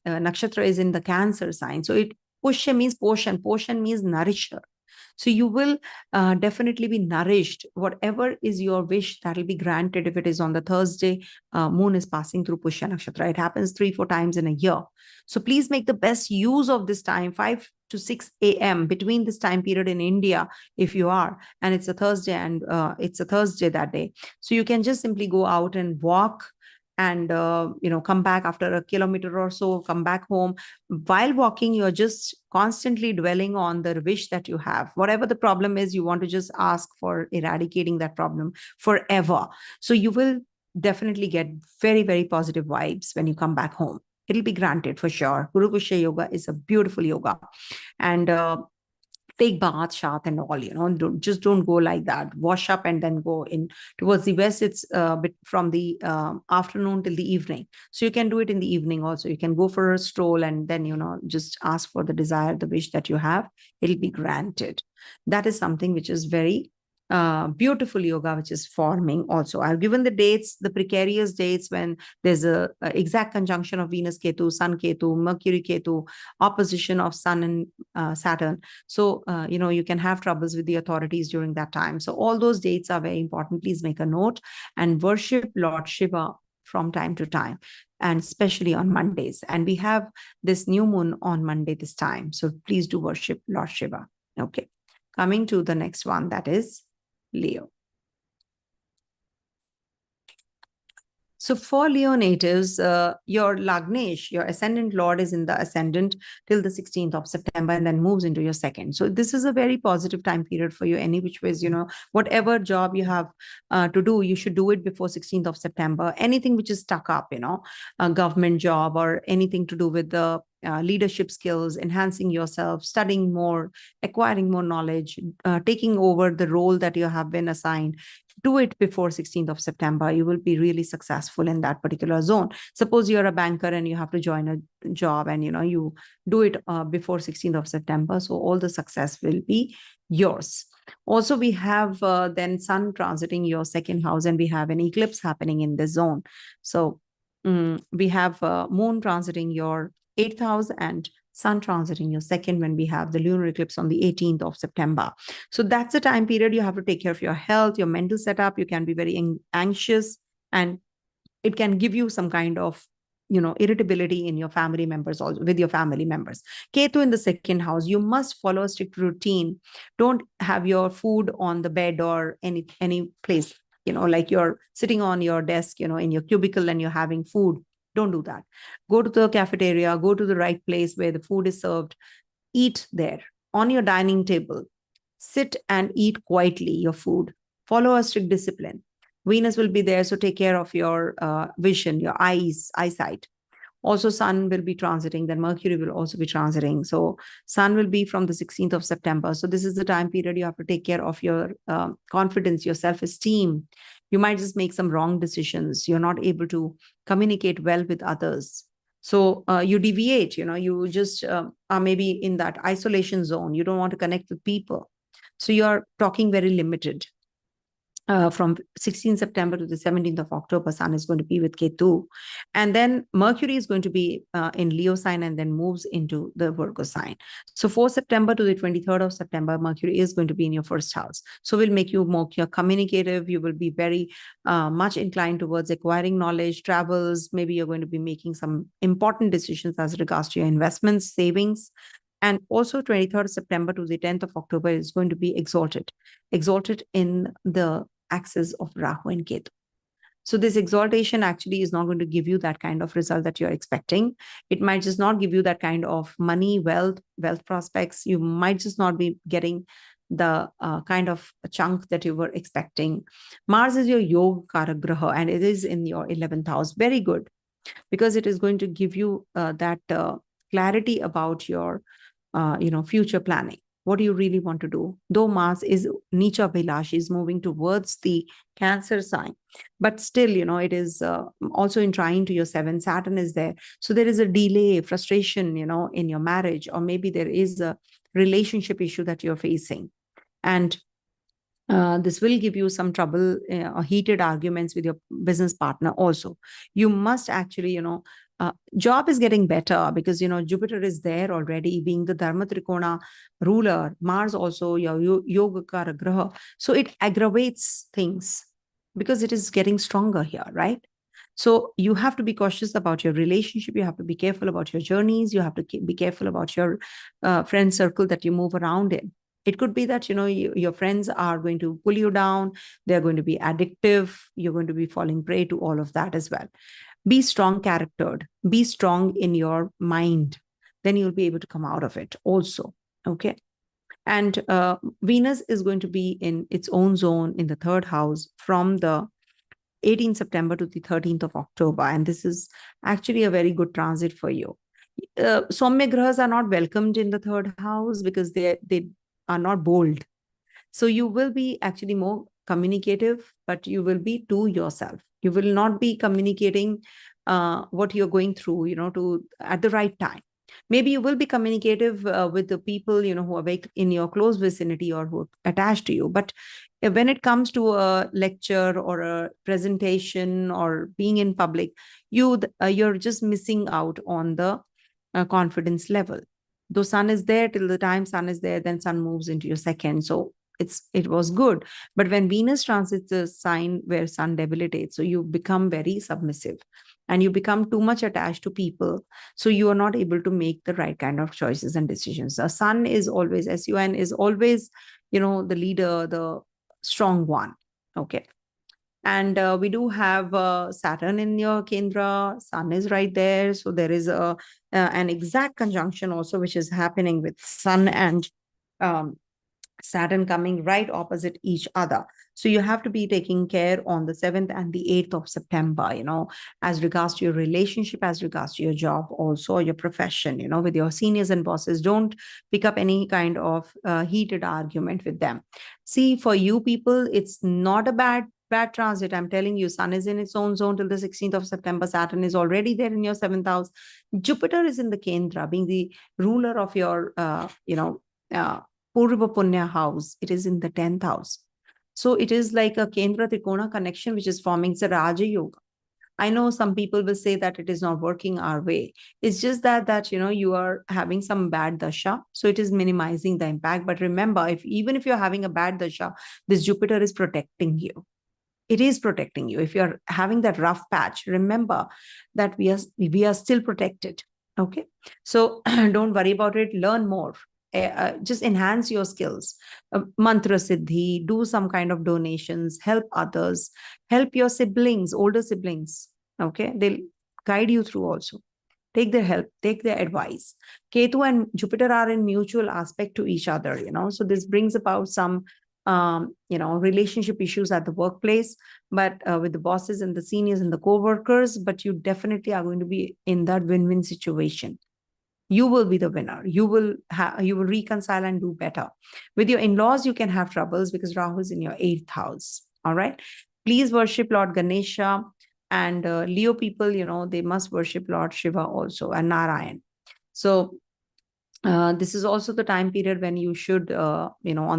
nakshatra is in the Cancer sign. So Pushya means portion. Portion means nourisher. So you will definitely be nourished. Whatever is your wish, that will be granted. If it is on the Thursday, moon is passing through Pushya Nakshatra. It happens 3-4 times in a year. So please make the best use of this time, 5 to 6 a.m. between this time period in India, if you are. And it's a Thursday, and it's a Thursday that day. So you can just simply go out and walk and come back after a kilometer or so, come back home. While walking, you're just constantly dwelling on the wish that you have. Whatever the problem is, you want to just ask for eradicating that problem forever. So you will definitely get very, very positive vibes when you come back home. It'll be granted for sure. GuruPushya yoga is a beautiful yoga. And take bath, shower, and all, don't go like that. Wash up and then go in. Towards the west, it's a bit from the afternoon till the evening. So you can do it in the evening also. You can go for a stroll and then, just ask for the desire, the wish that you have. It'll be granted. That is something which is very beautiful yoga, which is forming also. I've given the dates, the precarious dates when there's a exact conjunction of Venus Ketu, Sun Ketu, Mercury Ketu, opposition of Sun and Saturn. So, you can have troubles with the authorities during that time. So all those dates are very important. Please make a note and worship Lord Shiva from time to time, and especially on Mondays. And we have this new moon on Monday this time. So please do worship Lord Shiva. Okay. Coming to the next one, that is Leo. So for Leo natives, your Lagnesh, your ascendant lord, is in the ascendant till the 16th of September and then moves into your second. So this is a very positive time period for you. Any which ways, whatever job you have to do, you should do it before 16th of September. Anything which is stuck up, a government job or anything to do with the leadership skills, enhancing yourself, studying more, acquiring more knowledge, taking over the role that you have been assigned. Do it before 16th of September. You will be really successful in that particular zone. Suppose you're a banker and you have to join a job and, you do it before 16th of September. So all the success will be yours. Also, we have then Sun transiting your second house, and we have an eclipse happening in this zone. So we have Moon transiting your 8th house and Sun transiting your second when we have the lunar eclipse on the 18th of September. So that's a time period you have to take care of your health, your mental setup. You can be very anxious, and it can give you some kind of, irritability in your family members, also with your family members. Ketu in the second house, you must follow a strict routine. Don't have your food on the bed or any place, like you're sitting on your desk, in your cubicle and you're having food. Don't do that. Go to the cafeteria, go to the right place where the food is served, eat there on your dining table, sit and eat quietly your food, follow a strict discipline. Venus will be there, so take care of your vision, your eyesight. Also, Sun will be transiting, then Mercury will also be transiting. So Sun will be from the 16th of September. So this is the time period you have to take care of your confidence, your self-esteem. You might just make some wrong decisions. You're not able to communicate well with others. So you deviate, you just are maybe in that isolation zone. You don't want to connect with people. So you're talking very limited. From 16th September to the 17th of October, Sun is going to be with Ketu. And then Mercury is going to be in Leo sign and then moves into the Virgo sign. So 4th September to the 23rd of September, Mercury is going to be in your first house. So will make you more communicative. You will be very much inclined towards acquiring knowledge, travels. Maybe you're going to be making some important decisions as regards to your investments, savings. And also 23rd September to the 10th of October is going to be exalted in the axis of Rahu and Ketu. So this exaltation actually is not going to give you that kind of result that you're expecting. It might just not give you that kind of money, wealth prospects. You might just not be getting the kind of chunk that you were expecting. Mars is your Yoga Karak Graha, and it is in your 11th house. Very good, because it is going to give you that clarity about your future planning. What do you really want to do? Though Mars is Nicha Bhilash, is moving towards the Cancer sign, but still, it is also in trine to your 7th. Saturn is there. So there is a delay, frustration, in your marriage, or maybe there is a relationship issue that you're facing. And this will give you some trouble or heated arguments with your business partner also. You must actually, job is getting better because, Jupiter is there already, being the Dharma Trikona ruler. Mars also, your Yogakara Graha. So it aggravates things because it is getting stronger here, right? So you have to be cautious about your relationship. You have to be careful about your journeys. You have to be careful about your friend circle that you move around in. It could be that, your friends are going to pull you down. They're going to be addictive. You're going to be falling prey to all of that as well. Be strong charactered. Be strong in your mind. Then you'll be able to come out of it also. Okay. And Venus is going to be in its own zone in the third house from the 18th September to the 13th of October. And this is actually a very good transit for you. Soumya grahas are not welcomed in the third house because they are not bold. So you will be actually more communicative, but you will be to yourself. You will not be communicating what you're going through, at the right time. Maybe you will be communicative with the people, who are in your close vicinity or who are attached to you. But when it comes to a lecture or a presentation or being in public, you're just missing out on the confidence level. Though sun is there, till the time sun is there, then sun moves into your second. So it was good. But when Venus transits the sign where sun debilitates, so you become very submissive and you become too much attached to people. So you are not able to make the right kind of choices and decisions. The sun is always, SUN is always, the leader, the strong one. Okay. And we do have Saturn in your Kendra. Sun is right there. So there is an exact conjunction also, which is happening with Sun and Saturn coming right opposite each other. So you have to be taking care on the 7th and the 8th of September, as regards to your relationship, as regards to your job, also your profession, with your seniors and bosses. Don't pick up any kind of heated argument with them. See, for you people, it's not a bad transit. I'm telling you, Sun is in its own zone till the 16th of September. Saturn is already there in your 7th house. Jupiter is in the Kendra, being the ruler of your, Purva Punya house. It is in the 10th house. So it is like a Kendra Trikona connection, which is forming. It's a Raja Yoga. I know some people will say that it is not working our way. It's just that you are having some bad dasha, so it is minimizing the impact. But remember, even if you're having a bad dasha, this Jupiter is protecting you. It is protecting you. If you're having that rough patch, remember that we are still protected. Okay, so don't worry about it. Learn more. Just enhance your skills. Mantra siddhi, do some kind of donations, help others, help your siblings, older siblings. Okay, they'll guide you through also. Take their help, take their advice. Ketu and Jupiter are in mutual aspect to each other, so this brings about some relationship issues at the workplace, but with the bosses and the seniors and the co-workers. But you definitely are going to be in that win-win situation. You will be the winner. You will reconcile and do better. With your in-laws, you can have troubles because Rahu is in your 8th house. All right. Please worship Lord Ganesha, and Leo people, they must worship Lord Shiva also, and Narayan. So this is also the time period when you should, on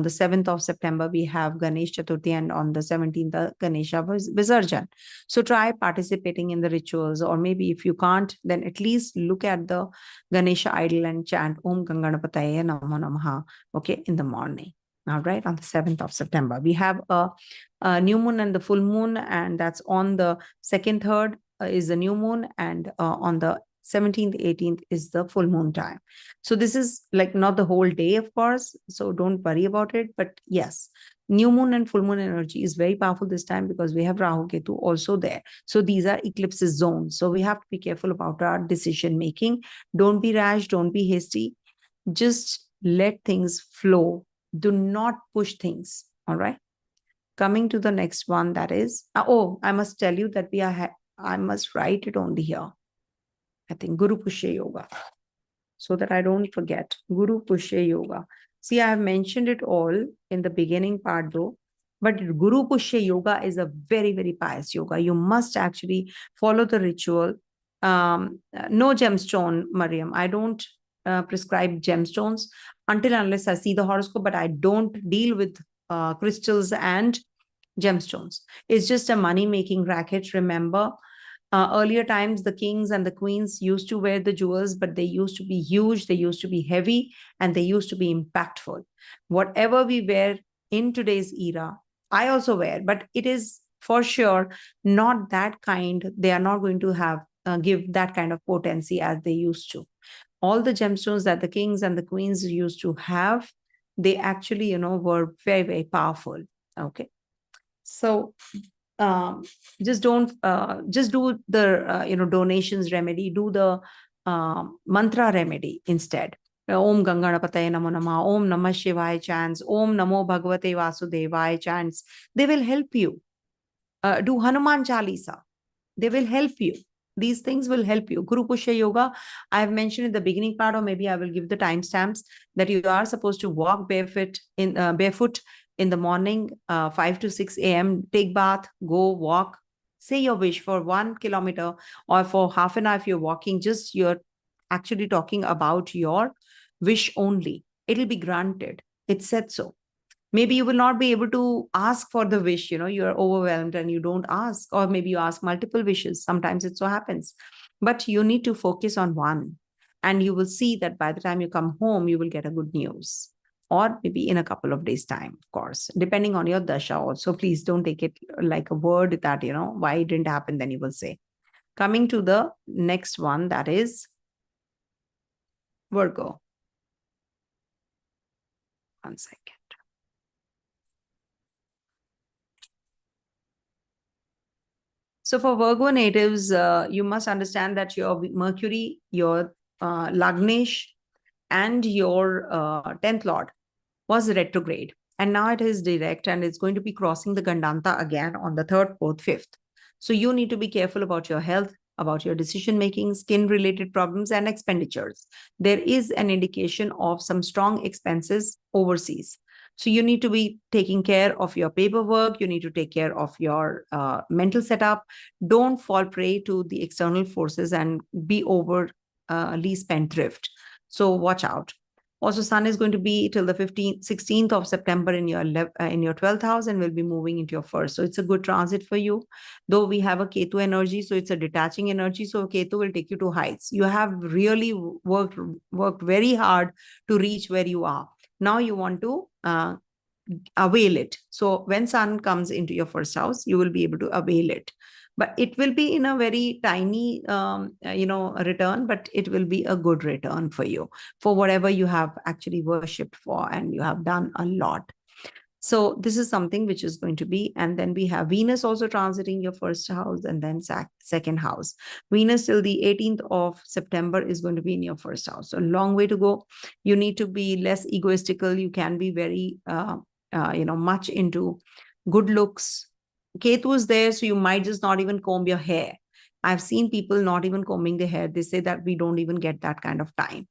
the 7th of September, we have Ganesh Chaturthi, and on the 17th, the Ganesha Visarjan. So try participating in the rituals, or maybe if you can't, then at least look at the Ganesha idol and chant Om Ganganapataye Namo Namaha, okay, in the morning. All right, on the 7th of September. We have a new moon and the full moon, and that's on the 2nd, 3rd is the new moon, and on the 17th, 18th is the full moon time. So this is like not the whole day, of course, so don't worry about it. But yes, new moon and full moon energy is very powerful this time because we have Rahu Ketu also there. So these are eclipses zones. So we have to be careful about our decision making. Don't be rash, don't be hasty. Just let things flow. Do not push things. All right. Coming to the next one, that is, I must tell you that I must write it only here. I think GuruPushya Yoga, so that I don't forget. GuruPushya Yoga. See, I have mentioned it all in the beginning part though, but GuruPushya Yoga is a very, very pious yoga. You must actually follow the ritual. No gemstone, Mariam. I don't prescribe gemstones until unless I see the horoscope, but I don't deal with crystals and gemstones. It's just a money-making racket, remember. Earlier times, the kings and the queens used to wear the jewels, but they used to be huge, they used to be heavy, and they used to be impactful. Whatever we wear in today's era, I also wear, but it is for sure not that kind. They are not going to have give that kind of potency as they used to. All the gemstones that the kings and the queens used to have, they actually, were very, very powerful. Okay. So just don't, just do the, donations remedy, do the mantra remedy instead. Om Ganganapataye Namo Namah, Om Namah Shivaya chants, Om Namo Bhagavate Vasudevaya chants. They will help you. Do Hanuman Chalisa. They will help you. These things will help you. GuruPushya Yoga, I have mentioned in the beginning part, or maybe I will give the timestamps, that you are supposed to walk barefoot in the morning, 5 to 6 a.m. Take bath, go walk, say your wish for 1 kilometer or for half an hour if you're walking. Just you're actually talking about your wish only. It'll be granted. It said so. Maybe you will not be able to ask for the wish, you're overwhelmed and you don't ask, or maybe you ask multiple wishes. Sometimes it so happens, but you need to focus on one, and you will see that by the time you come home, you will get a good news, or maybe in a couple of days time, of course, depending on your dasha also. Please don't take it like a word that, why it didn't happen, then you will say. Coming to the next one, that is Virgo. One second. So for Virgo natives, you must understand that your Mercury, your Lagnesh, and your 10th Lord was retrograde. And now it is direct, and it's going to be crossing the Gandanta again on the 3rd, 4th, 5th. So you need to be careful about your health, about your decision-making, skin-related problems, and expenditures. There is an indication of some strong expenses overseas. So you need to be taking care of your paperwork. You need to take care of your mental setup. Don't fall prey to the external forces and be overly spendthrift. So watch out. Also, Sun is going to be till the 16th of September in your 12th house and will be moving into your first. So it's a good transit for you. Though we have a Ketu energy, so it's a detaching energy. So Ketu will take you to heights. You have really worked very hard to reach where you are. Now you want to avail it. So when Sun comes into your first house, you will be able to avail it. But it will be in a very tiny, return, but it will be a good return for you for whatever you have actually worshipped for, and you have done a lot. So this is something which is going to be, and then we have Venus also transiting your first house and then second house. Venus till the 18th of September is going to be in your first house. So a long way to go. You need to be less egoistical. You can be very, much into good looks. Ketu is there, so you might just not even comb your hair. I've seen people not even combing their hair. They say that we don't even get that kind of time.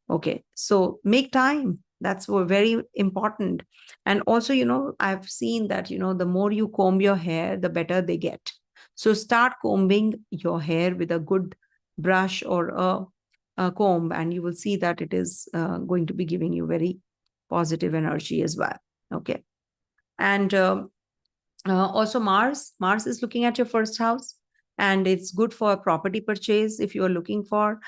Okay, so make time. That's very important. And also, I've seen that, the more you comb your hair, the better they get. So start combing your hair with a good brush or a comb, and you will see that it is going to be giving you very positive energy as well. Okay. And also Mars is looking at your first house, and it's good for a property purchase if you are looking for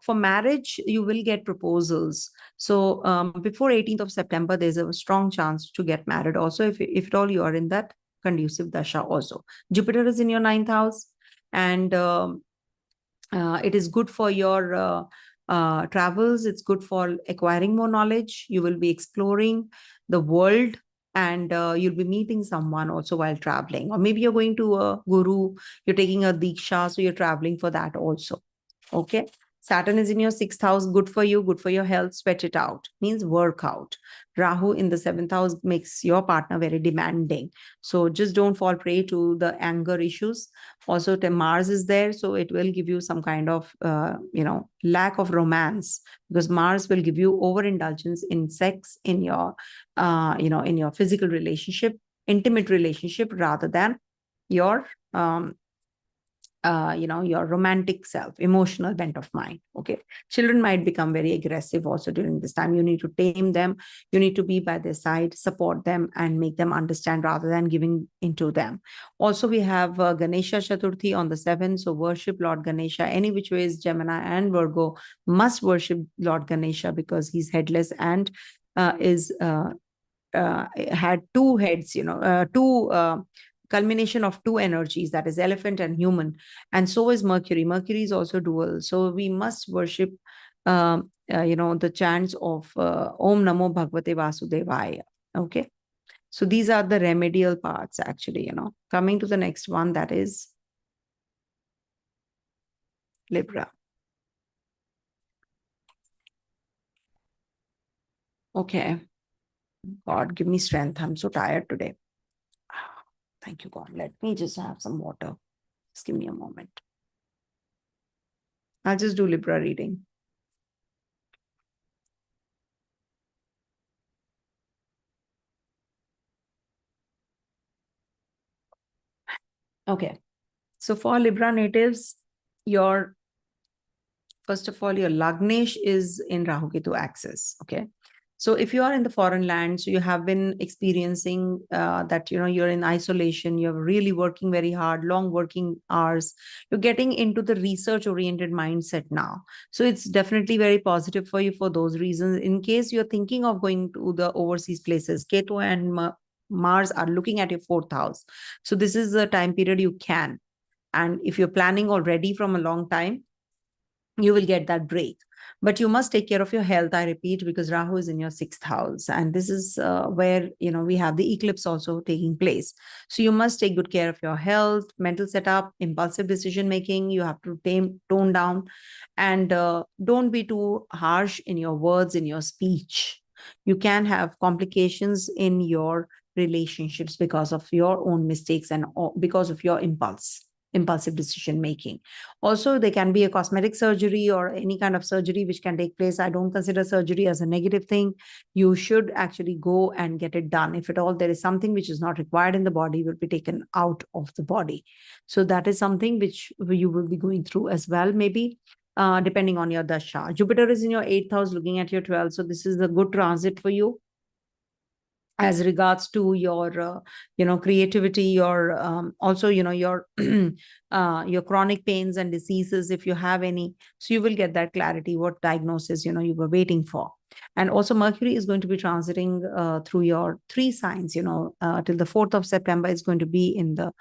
marriage. You will get proposals. So before 18th of September, there's a strong chance to get married also, if at all you are in that conducive dasha also. Jupiter is in your 9th house, and it is good for your travels. It's good for acquiring more knowledge. You will be exploring the world, and you'll be meeting someone also while traveling. Or maybe you're going to a guru, you're taking a diksha, so you're traveling for that also. Okay. Saturn is in your 6th house, good for you, good for your health. Sweat it out, means work out. Rahu in the 7th house makes your partner very demanding. So just don't fall prey to the anger issues. Also, Mars is there, so it will give you some kind of, lack of romance, because Mars will give you overindulgence in sex, in your, in your physical relationship, intimate relationship, rather than your, your romantic self, emotional bent of mind. Okay. Children might become very aggressive also during this time. You need to tame them. You need to be by their side, support them, and make them understand rather than giving into them. Also, we have Ganesha Chaturthi on the 7th. So worship Lord Ganesha. Any which ways, Gemini and Virgo must worship Lord Ganesha, because he's headless and had two heads, culmination of two energies, that is elephant and human. And so is Mercury. Mercury is also dual. So we must worship the chants of Om Namo Bhagavate Vasudevaya. Okay. So these are the remedial parts, actually, Coming to the next one, that is Libra. Okay. God, give me strength. I'm so tired today. Thank you, God. Let me just have some water. Just give me a moment. I'll just do Libra reading. Okay. So for Libra natives, first of all, your Lagnesh is in Rahu Ketu axis. Okay. So if you are in the foreign land, so you have been experiencing that, you're in isolation, you're really working very hard, long working hours, you're getting into the research oriented mindset now. So it's definitely very positive for you for those reasons. In case you're thinking of going to the overseas places, Ketu and Mars are looking at your fourth house. So this is the time period you can. And if you're planning already from a long time, you will get that break. But you must take care of your health, I repeat, because Rahu is in your sixth house. And this is where, we have the eclipse also taking place. So you must take good care of your health, mental setup, impulsive decision making. You have to tone down, and don't be too harsh in your words, in your speech. You can have complications in your relationships because of your own mistakes and because of your impulsive decision making. Also, there can be a cosmetic surgery or any kind of surgery which can take place. I don't consider surgery as a negative thing. You should actually go and get it done. If at all there is something which is not required in the body, will be taken out of the body. So that is something which you will be going through as well, maybe. Depending on your dasha. Jupiter is in your 8th house looking at your 12th. So this is a good transit for you as regards to your creativity, your also your your chronic pains and diseases, if you have any. So you will get that clarity what diagnosis you were waiting for. And also Mercury is going to be transiting through your 3 signs till the 4th of September. Is going to be in the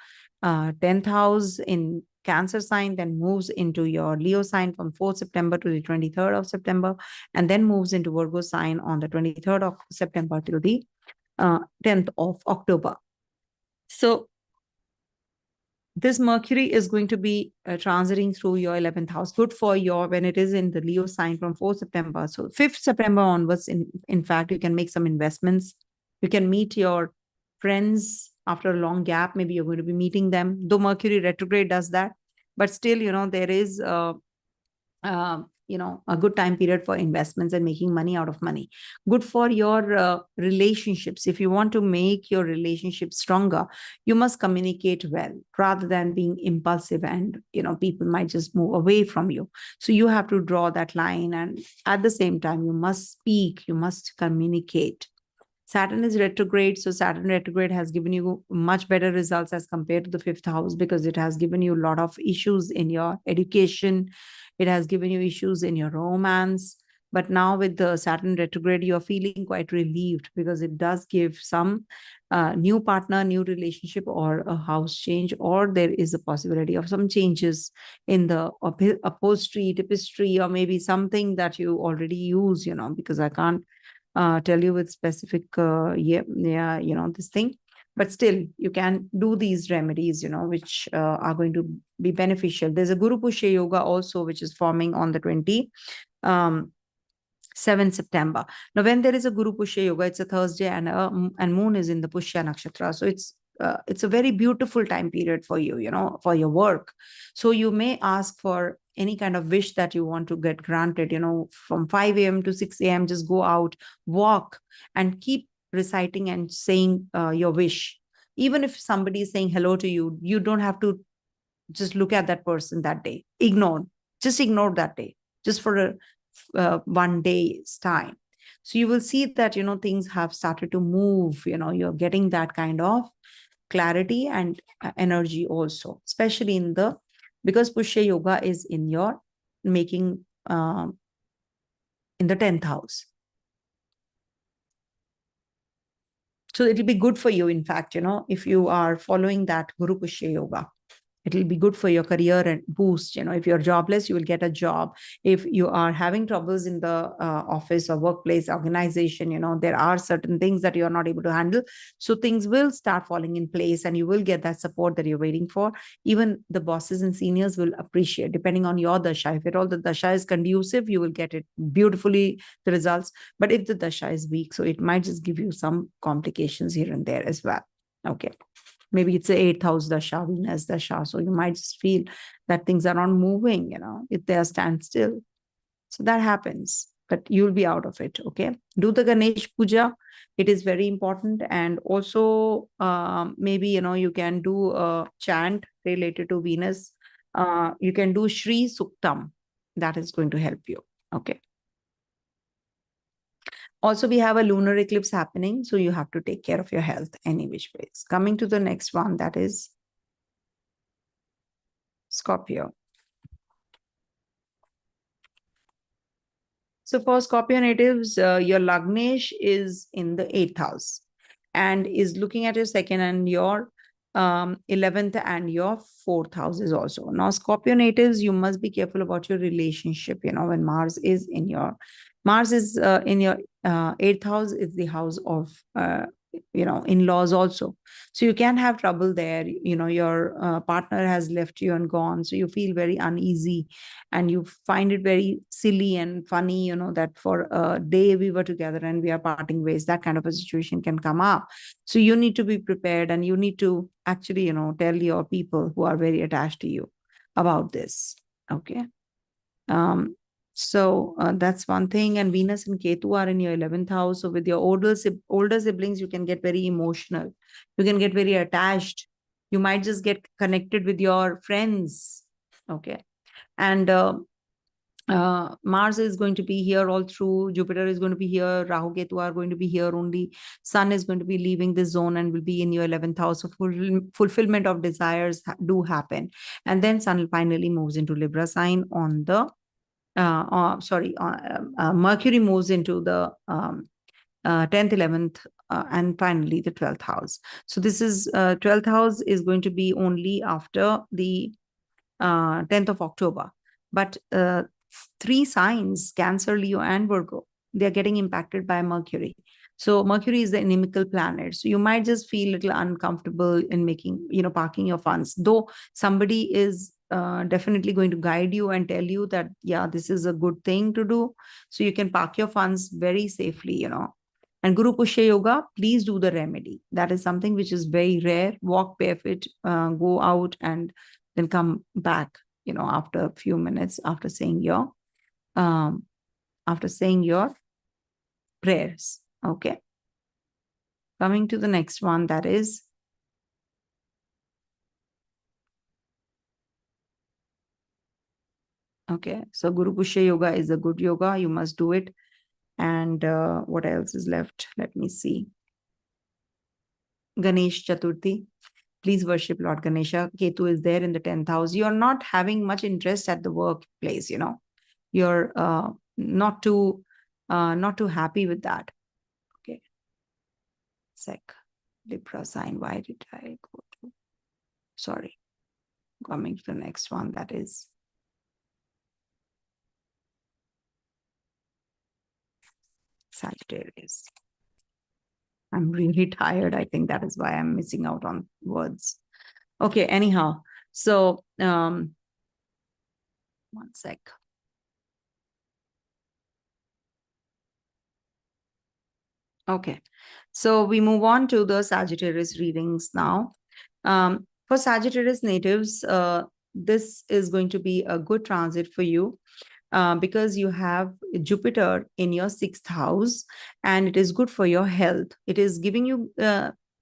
10th house in Cancer sign, then moves into your Leo sign from 4th September to the 23rd of September, and then moves into Virgo sign on the 23rd of September till the 10th of October. So this Mercury is going to be transiting through your 11th house. Good for when it is in the Leo sign from 4th September. So 5th September onwards, in fact, you can make some investments. You can meet your friends after a long gap. Maybe you're going to be meeting them, though Mercury retrograde does that. But still, there is a good time period for investments and making money out of money. Good for your relationships. If you want to make your relationship stronger, you must communicate well rather than being impulsive, and people might just move away from you. So you have to draw that line, and at the same time you must speak, you must communicate. Saturn is retrograde. So Saturn retrograde has given you much better results as compared to the 5th house, because it has given you a lot of issues in your education. It has given you issues in your romance. But now with the Saturn retrograde, you're feeling quite relieved, because it does give some new partner, new relationship, or a house change, or there is a possibility of some changes in the upholstery, tapestry, or maybe something that you already use, because I can't tell you with specific this thing. But still, you can do these remedies which are going to be beneficial. There's a GuruPushya yoga also, which is forming on the 7th September. Now, when there is a GuruPushya yoga, it's a Thursday, and moon is in the Pushya nakshatra. So it's a very beautiful time period for you, for your work. So you may ask for any kind of wish that you want to get granted, from 5 a.m. to 6 a.m. Just go out, walk, and keep reciting and saying your wish. Even if somebody is saying hello to you, you don't have to just look at that person that day. Just ignore that day, just for one day's time. So you will see that, things have started to move, you're getting that kind of clarity and energy also, especially because Pushya yoga is in your making in the 10th house. So it will be good for you, in fact, if you are following that GuruPushya yoga. It'll be good for your career and boost. If you're jobless, you will get a job. If you are having troubles in the office or workplace organization, there are certain things that you're not able to handle. So things will start falling in place and you will get that support that you're waiting for. Even the bosses and seniors will appreciate, depending on your dasha. If at all the dasha is conducive, you will get it beautifully, the results. But if the dasha is weak, so it might just give you some complications here and there as well. Okay. Maybe it's a 8th house dasha, Venus dasha. So you might just feel that things are not moving, if they are standstill. So that happens, but you'll be out of it. Okay. Do the Ganesh Puja. It is very important. And also, maybe, you can do a chant related to Venus. You can do Shri Suktam. That is going to help you. Okay. Also, we have a lunar eclipse happening, so you have to take care of your health any which ways. Coming to the next one, that is Scorpio. So for Scorpio natives, your Lagnesh is in the 8th house and is looking at your 2nd and your 11th and your 4th houses also. Now, Scorpio natives, you must be careful about your relationship, when Mars is in your 8th house, is the house of in-laws also. So you can have trouble there. Your partner has left you and gone, so you feel very uneasy and you find it very silly and funny, that for a day we were together and we are parting ways. That kind of a situation can come up. So you need to be prepared and you need to actually, tell your people who are very attached to you about this. Okay. So that's one thing. And Venus and Ketu are in your 11th house. So with your older siblings, you can get very emotional. You can get very attached. You might just get connected with your friends. Okay. And Mars is going to be here all through. Jupiter is going to be here. Rahu, Ketu are going to be here only. Sun is going to be leaving this zone and will be in your 11th house. So fulfillment of desires do happen. And then Sun finally moves into Libra sign on the Mercury moves into the 10th, 11th, and finally the 12th house. So this is 12th house is going to be only after the 10th of October. But 3 signs, Cancer, Leo, and Virgo, they're getting impacted by Mercury. So Mercury is the inimical planet. So you might just feel a little uncomfortable in making, parking your funds. Though somebody is definitely going to guide you and tell you that, yeah, this is a good thing to do. So you can park your funds very safely, And GuruPushya Yoga, please do the remedy. That is something which is very rare. Walk barefoot, go out and then come back, after a few minutes after saying your prayers. Okay. Coming to the next one, that is okay. So GuruPushya Yoga is a good yoga. You must do it. And what else is left? Let me see. Ganesh Chaturthi. Please worship Lord Ganesha. Ketu is there in the 10th house. You're not having much interest at the workplace, You're not too happy with that. Okay. Libra sign. Why did I go to? Sorry. Coming to the next one, that is Sagittarius. I'm really tired. I think that is why I'm missing out on words. Okay, anyhow. So, one sec. Okay, so we move on to the Sagittarius readings now. For Sagittarius natives, this is going to be a good transit for you. Because you have Jupiter in your 6th house and it is good for your health. It is giving you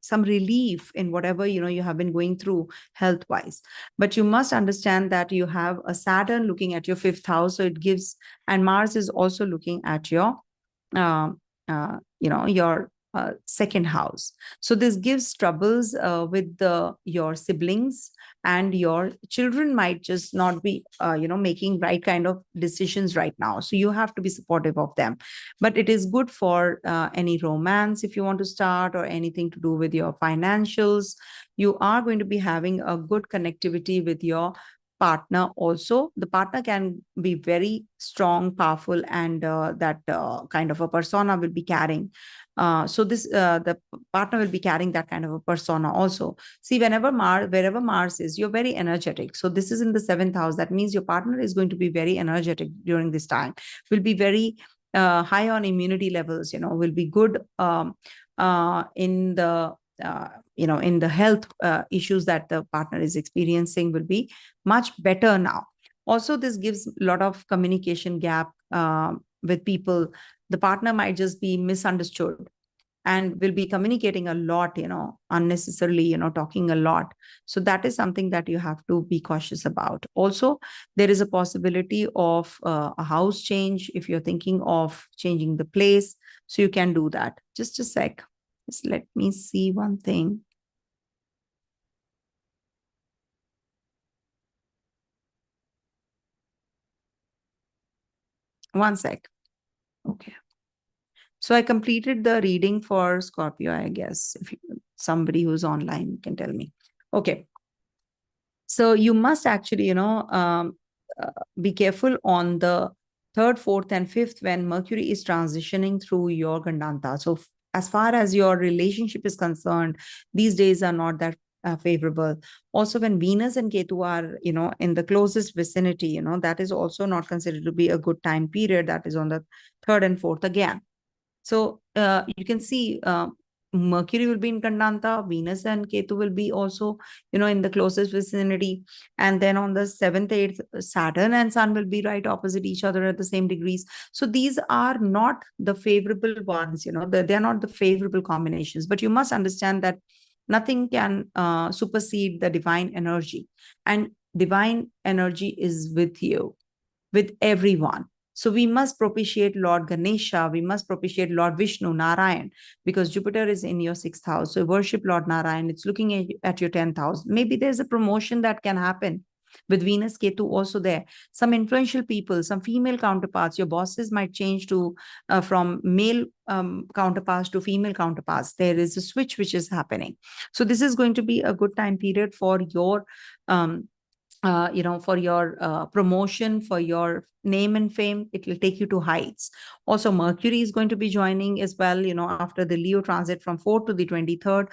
some relief in whatever you have been going through health wise. But you must understand that you have a Saturn looking at your 5th house, so it gives, and Mars is also looking at your your second house. So this gives troubles with your siblings, and your children might just not be, making right kind of decisions right now. So you have to be supportive of them. But it is good for any romance if you want to start, or anything to do with your financials. You are going to be having a good connectivity with your partner also. The partner can be very strong, powerful, and that kind of a persona will be carrying. So this the partner will be carrying that kind of a persona also. See, wherever Mars is, you're very energetic. So this is in the seventh house. That means your partner is going to be very energetic during this time. Will be very high on immunity levels. Will be good in the in the health issues that the partner is experiencing will be much better now. Also, this gives a lot of communication gap with people. The partner might just be misunderstood and will be communicating a lot, unnecessarily, talking a lot. So that is something that you have to be cautious about. Also, there is a possibility of a house change if you're thinking of changing the place. So you can do that. Just a sec. Just let me see one thing. One sec. Okay. So I completed the reading for Scorpio, I guess. If somebody who's online can tell me. Okay. So you must actually, be careful on the third, fourth, and fifth when Mercury is transitioning through your Gandanta. So as far as your relationship is concerned, these days are not that favorable. Also, when Venus and Ketu are, in the closest vicinity, that is also not considered to be a good time period. That is on the third and fourth again. So you can see Mercury will be in Kandanta, Venus and Ketu will be also, in the closest vicinity. And then on the 7th, 8th, Saturn and Sun will be right opposite each other at the same degrees. So these are not the favorable ones, they're not the favorable combinations. But you must understand that nothing can supersede the divine energy. And divine energy is with you, with everyone. So we must propitiate Lord Ganesha, we must propitiate Lord Vishnu, Narayan, because Jupiter is in your sixth house. So worship Lord Narayan. It's looking at your 10th house. Maybe there's a promotion that can happen with Venus Ketu also there. Some influential people, some female counterparts, your bosses might change to from male counterparts to female counterparts. There is a switch which is happening. So this is going to be a good time period for your for your promotion, for your name and fame. It will take you to heights. Also, Mercury is going to be joining as well, after the Leo transit from 4th to the 23rd.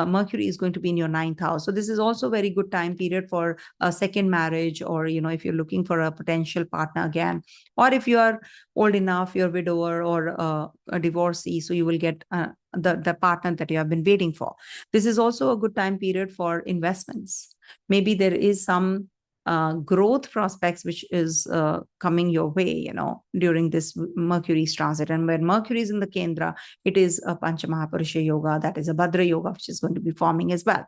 Mercury is going to be in your 9th house. So this is also a very good time period for a second marriage, or, if you're looking for a potential partner again, or if you are old enough, you're a widower or a divorcee, so you will get the partner that you have been waiting for. This is also a good time period for investments. Maybe there is some growth prospects which is coming your way, during this Mercury's transit. And when Mercury is in the Kendra, it is a Panchamahaparusha Yoga, that is a Bhadra Yoga, which is going to be forming as well.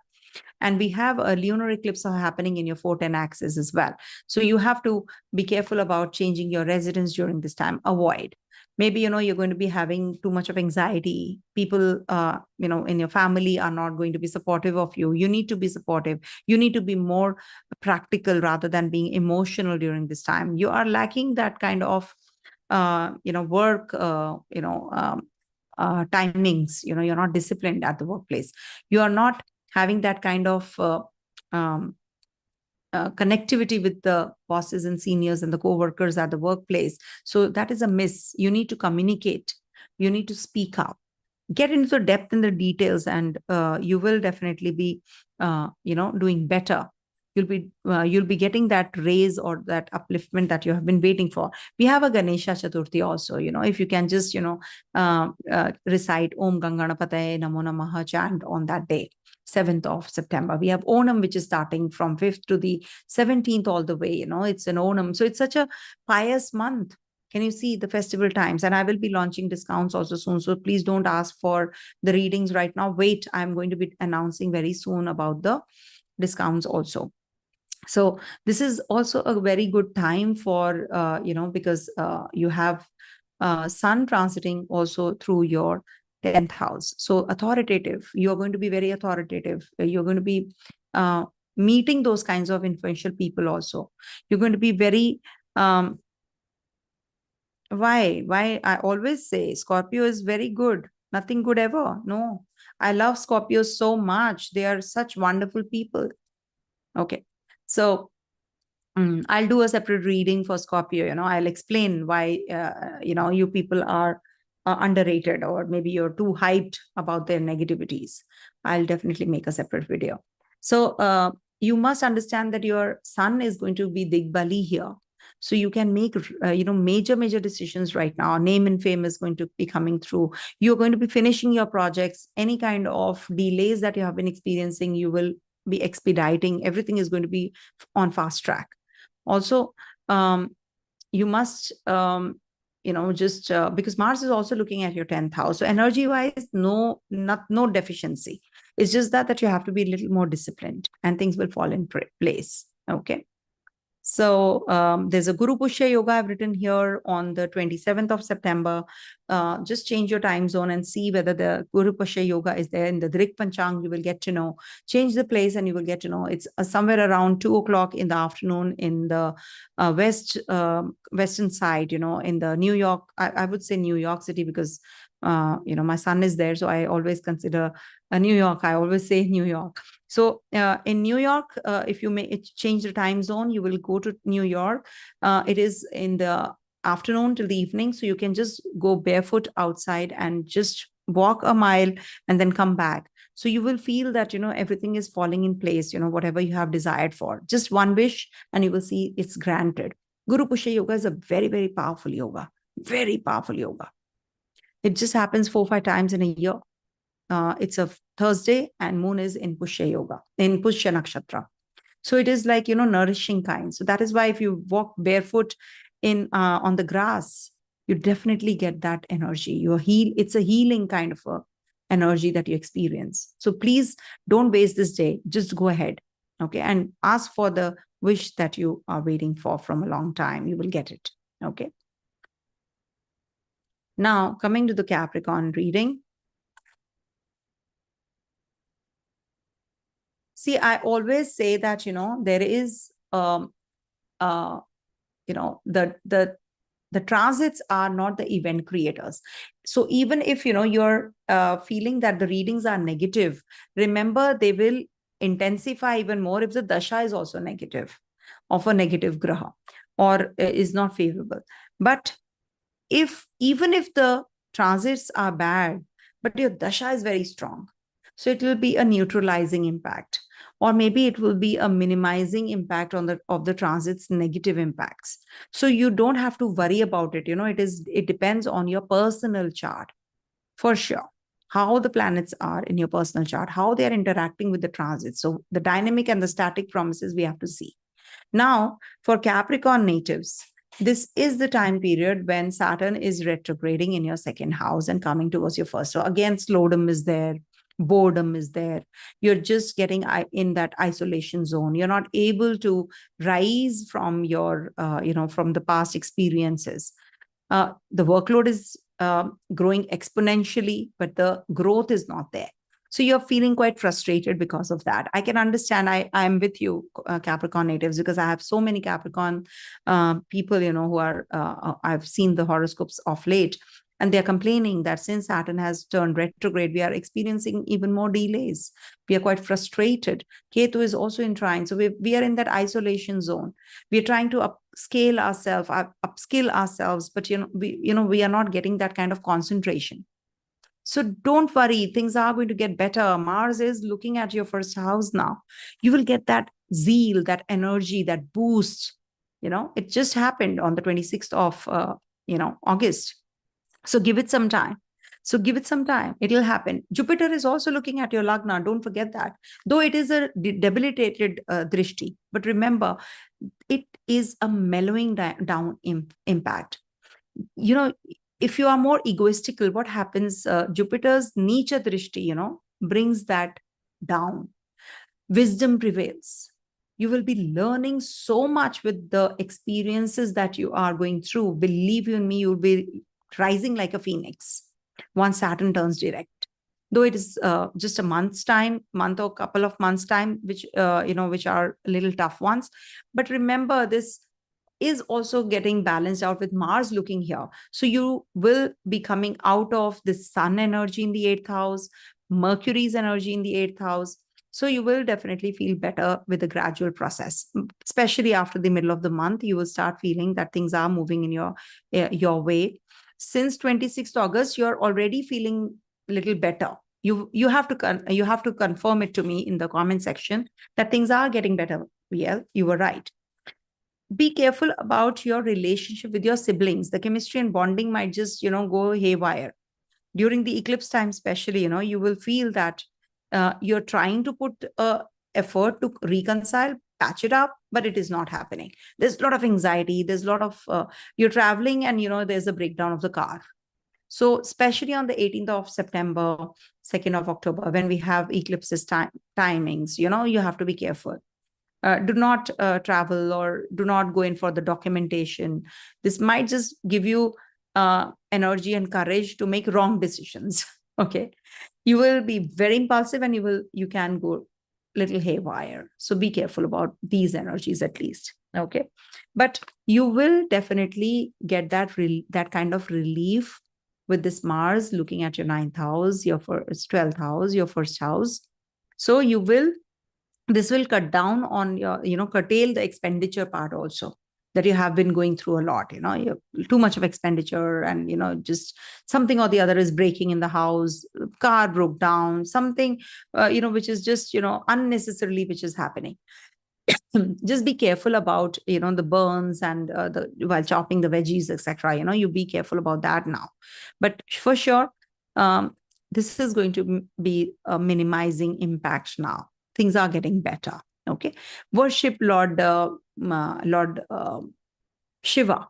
And we have a lunar eclipse happening in your 410 axis as well. So you have to be careful about changing your residence during this time. Avoid. Maybe, you're going to be having too much of anxiety. People, in your family are not going to be supportive of you. You need to be supportive. You need to be more practical rather than being emotional during this time. You are lacking that kind of, work, timings. You're not disciplined at the workplace. You are not having that kind of connectivity with the bosses and seniors and the co-workers at the workplace. So that is a miss. You need to communicate. You need to speak up. Get into the depth in the details, and you will definitely be, doing better. You'll be getting that raise or that upliftment that you have been waiting for. We have a Ganesha Chaturthi also. If you can just recite Om Ganganapataye Namo Namaha chant on that day, 7th of September. We have Onam, which is starting from 5th to the 17th all the way. It's an Onam, so it's such a pious month. Can you see the festival times? And I will be launching discounts also soon. So please don't ask for the readings right now. Wait, I'm going to be announcing very soon about the discounts also. So this is also a very good time for, because you have Sun transiting also through your 10th house. So authoritative, you're going to be very authoritative. You're going to be meeting those kinds of influential people also. You're going to be very, why I always say Scorpio is very good. Nothing good ever. No, I love Scorpios so much. They are such wonderful people. Okay. So I'll do a separate reading for Scorpio. I'll explain why, you people are underrated, or maybe you're too hyped about their negativities. I'll definitely make a separate video. So you must understand that your sun is going to be Digbali here. So you can make, major decisions right now. Name and fame is going to be coming through. You're going to be finishing your projects. Any kind of delays that you have been experiencing, you will be expediting. Everything is going to be on fast track. Also, you must, just because Mars is also looking at your 10th house. So energy-wise, no deficiency. It's just that you have to be a little more disciplined and things will fall in place. Okay. So there's a GuruPushya yoga I've written here on the 27th of September. Just change your time zone and see whether the GuruPushya yoga is there in the Drik Panchang. You will get to know. Change the place and you will get to know. It's somewhere around 2 o'clock in the afternoon in the western side, in the New York. I would say New York City because, my son is there. So I always consider New York. I always say New York. So in New York, if you may change the time zone, you will go to New York. It is in the afternoon till the evening. So you can just go barefoot outside and just walk a mile and then come back. So you will feel that, everything is falling in place, whatever you have desired for. Just one wish and you will see it's granted. GuruPushya yoga is a very, very powerful yoga. Very powerful yoga. It just happens 4-5 times in a year. It's a Thursday and moon is in Pushya yoga, in Pushya nakshatra. So it is like, nourishing kind. So that is why if you walk barefoot on the grass, you definitely get that energy. It's a healing kind of a energy that you experience. So please don't waste this day. Just go ahead. Okay. And ask for the wish that you are waiting for from a long time. You will get it. Okay. Now, coming to the Capricorn reading. See, I always say that, there is, the transits are not the event creators. So even if, you're feeling that the readings are negative, remember they will intensify even more if the Dasha is also negative, of a negative graha, or is not favorable. But even if the transits are bad, but your Dasha is very strong, so it will be a neutralizing impact, or maybe it will be a minimizing impact of the transit's negative impacts. So you don't have to worry about it. It depends on your personal chart for sure, how the planets are in your personal chart, how they are interacting with the transits. So the dynamic and the static promises we have to see. Now, for Capricorn natives, this is the time period when Saturn is retrograding in your second house and coming towards your first. So again, slowdom is there. Boredom is there. You're just getting in that isolation zone. You're not able to rise from your, from the past experiences. The workload is growing exponentially, but the growth is not there. So you're feeling quite frustrated because of that. I can understand. I'm with you, Capricorn natives, because I have so many Capricorn people, who are, I've seen the horoscopes of late. And they're complaining that since Saturn has turned retrograde, we are experiencing even more delays. We are quite frustrated. Ketu is also in trine. So we are in that isolation zone. We are trying to upskill ourselves, but we are not getting that kind of concentration. So don't worry, things are going to get better. Mars is looking at your first house now. You will get that zeal, that energy, that boost. It just happened on the 26th of August. So give it some time. It'll happen. Jupiter is also looking at your Lagna. Don't forget that. Though it is a debilitated drishti. But remember, it is a mellowing down impact. If you are more egoistical, what happens? Jupiter's Nicha drishti, brings that down. Wisdom prevails. You will be learning so much with the experiences that you are going through. Believe you in me, you'll be rising like a phoenix. once Saturn turns direct. Though it is just a month or couple of months time, which which are little tough ones. But remember, this is also getting balanced out with Mars looking here. So you will be coming out of the Sun energy in the 8th house, Mercury's energy in the 8th house. So you will definitely feel better with the gradual process, especially after the middle of the month. You will start feeling that things are moving in your way. Since 26th August, you're already feeling a little better. You have to confirm it to me in the comment section that things are getting better. Yeah, you were right. Be careful about your relationship with your siblings. The chemistry and bonding might just go haywire during the eclipse time, especially. You will feel that you're trying to put effort to reconcile, patch it up, but it is not happening. There's a lot of anxiety. There's a lot of you're traveling, and there's a breakdown of the car. So especially on the 18th of September, 2nd of October, when we have eclipses timings, you have to be careful. Do not travel, or do not go in for the documentation. This might just give you energy and courage to make wrong decisions. Okay. You will be very impulsive, and you can go little haywire. So be careful about these energies at least. Okay. But you will definitely get that kind of relief with this Mars looking at your 9th house, your 12th house, your first house. So this will cut down on your, curtail the expenditure part also that you have been going through a lot. You have too much of expenditure, and, just something or the other is breaking in the house, car broke down, something, which is just, unnecessarily, which is happening. Just be careful about, the burns and while chopping the veggies, etc. You be careful about that now. But for sure, this is going to be a minimizing impact now. Things are getting better. Okay. Worship Lord Shiva.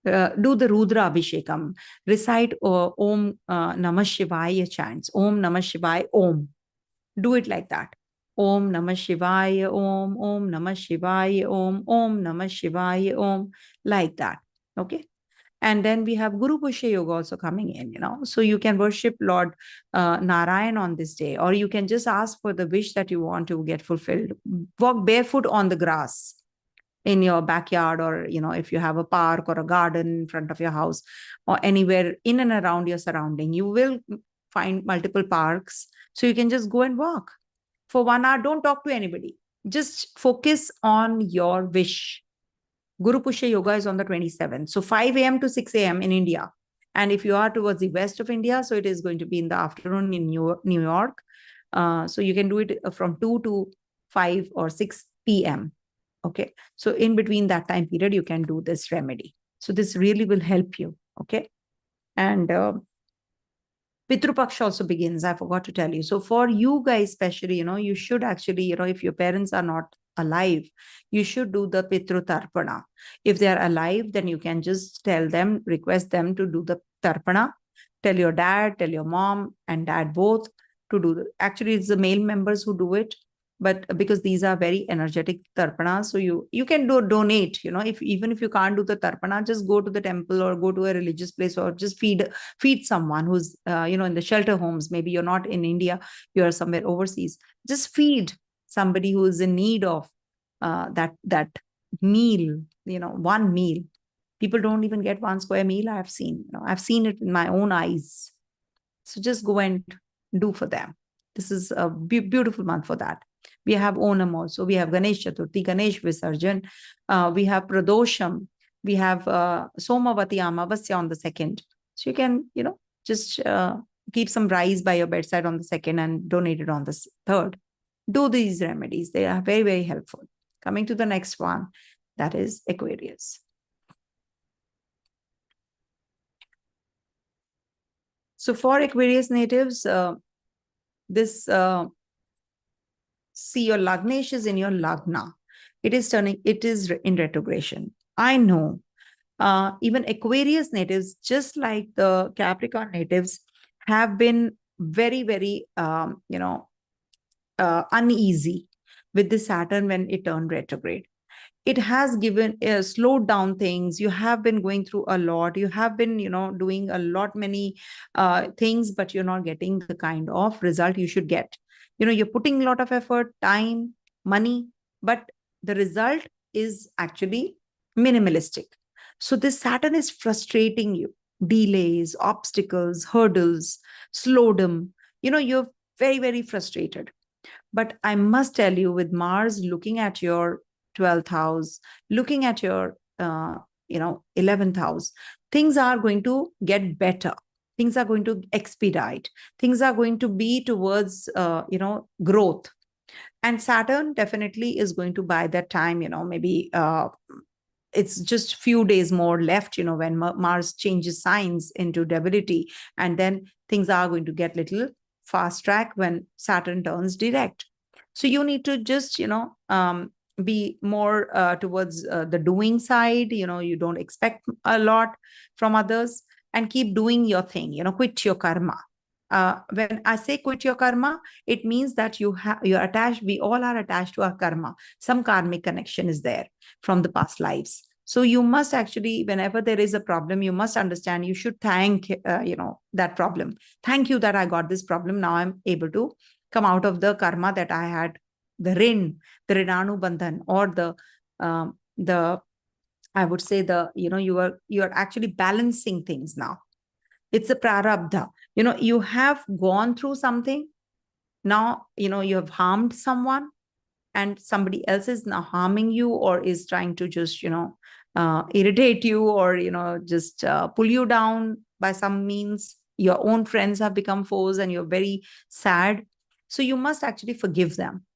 Do the Rudra Abhishekam. Recite Om Namah Shivaya chants. Om Namah Shivaya Om. Do it like that. Om Namah Shivaya Om. Om Namah Shivaya Om. Om Namah Shivaya Om. Like that. Okay. And then we have GuruPushya Yoga also coming in, So you can worship Lord Narayan on this day, or you can just ask for the wish that you want to get fulfilled. Walk barefoot on the grass in your backyard, or, if you have a park or a garden in front of your house, or anywhere in and around your surrounding. You will find multiple parks. So you can just go and walk for 1 hour. Don't talk to anybody. Just focus on your wish. GuruPushya Yoga is on the 27th. So 5 a.m. to 6 a.m. in India. And if you are towards the west of India, so it is going to be in the afternoon in New York. So you can do it from 2 to 5 or 6 p.m. Okay. So in between that time period, you can do this remedy. So this really will help you. Okay. And PitruPaksha also begins. I forgot to tell you. So for you guys, especially, you should actually, if your parents are not alive, you should do the Pitru Tarpana. If they are alive, then you can just request them to do the Tarpana. Tell your dad, tell your mom and dad both to do actually, it's the male members who do it. But because these are very energetic tarpanas, so you can donate, even if you can't do the tarpana, just go to the temple or go to a religious place, or just feed someone who's, in the shelter homes. Maybe you're not in India, you're somewhere overseas. Just feed somebody who is in need of that meal, one meal. People don't even get 1 square meal. I've seen it in my own eyes. So just go and do for them. This is a beautiful month for that. We have Onam also. We have Ganesh Chaturthi, Ganesh Visarjan. We have Pradosham. We have Somavati Amavasya on the 2nd. So you can, just keep some rice by your bedside on the 2nd and donate it on the 3rd. Do these remedies. They are very, very helpful. Coming to the next one, that is Aquarius. So for Aquarius natives, see, your Lagnesh is in your Lagna. It is in retrogression. I know. Even Aquarius natives, just like the Capricorn natives, have been very, very, uneasy with the Saturn when it turned retrograde. it has given slowed down things. You have been going through a lot. You have been, doing a lot, many things, but you're not getting the kind of result you should get. You're putting a lot of effort, time, money, but the result is actually minimalistic. So this Saturn is frustrating you. Delays, obstacles, hurdles, slowdom. You're very, very frustrated. But I must tell you, with Mars looking at your 12th house, looking at your 11th house, things are going to get better. Things are going to expedite. Things are going to be towards growth. And Saturn definitely is going to, by that time, maybe it's just few days more left, when Mars changes signs into debility, and then things are going to get little fast track when Saturn turns direct. So you need to just, be more towards the doing side. You don't expect a lot from others, and keep doing your thing. Quit your karma. When I say quit your karma, it means that you're attached. We all are attached to our karma. Some karmic connection is there from the past lives. So you must actually, whenever there is a problem, you must understand. You should thank, that problem. Thank you that I got this problem. Now I'm able to come out of the karma that I had, the Rinanu Bandhan, or the I would say you are actually balancing things now. It's a prarabdha. You have gone through something. Now, you have harmed someone, and somebody else is now harming you, or is trying to just, irritate you, or, just pull you down by some means. Your own friends have become foes, and you're very sad. So you must actually forgive them,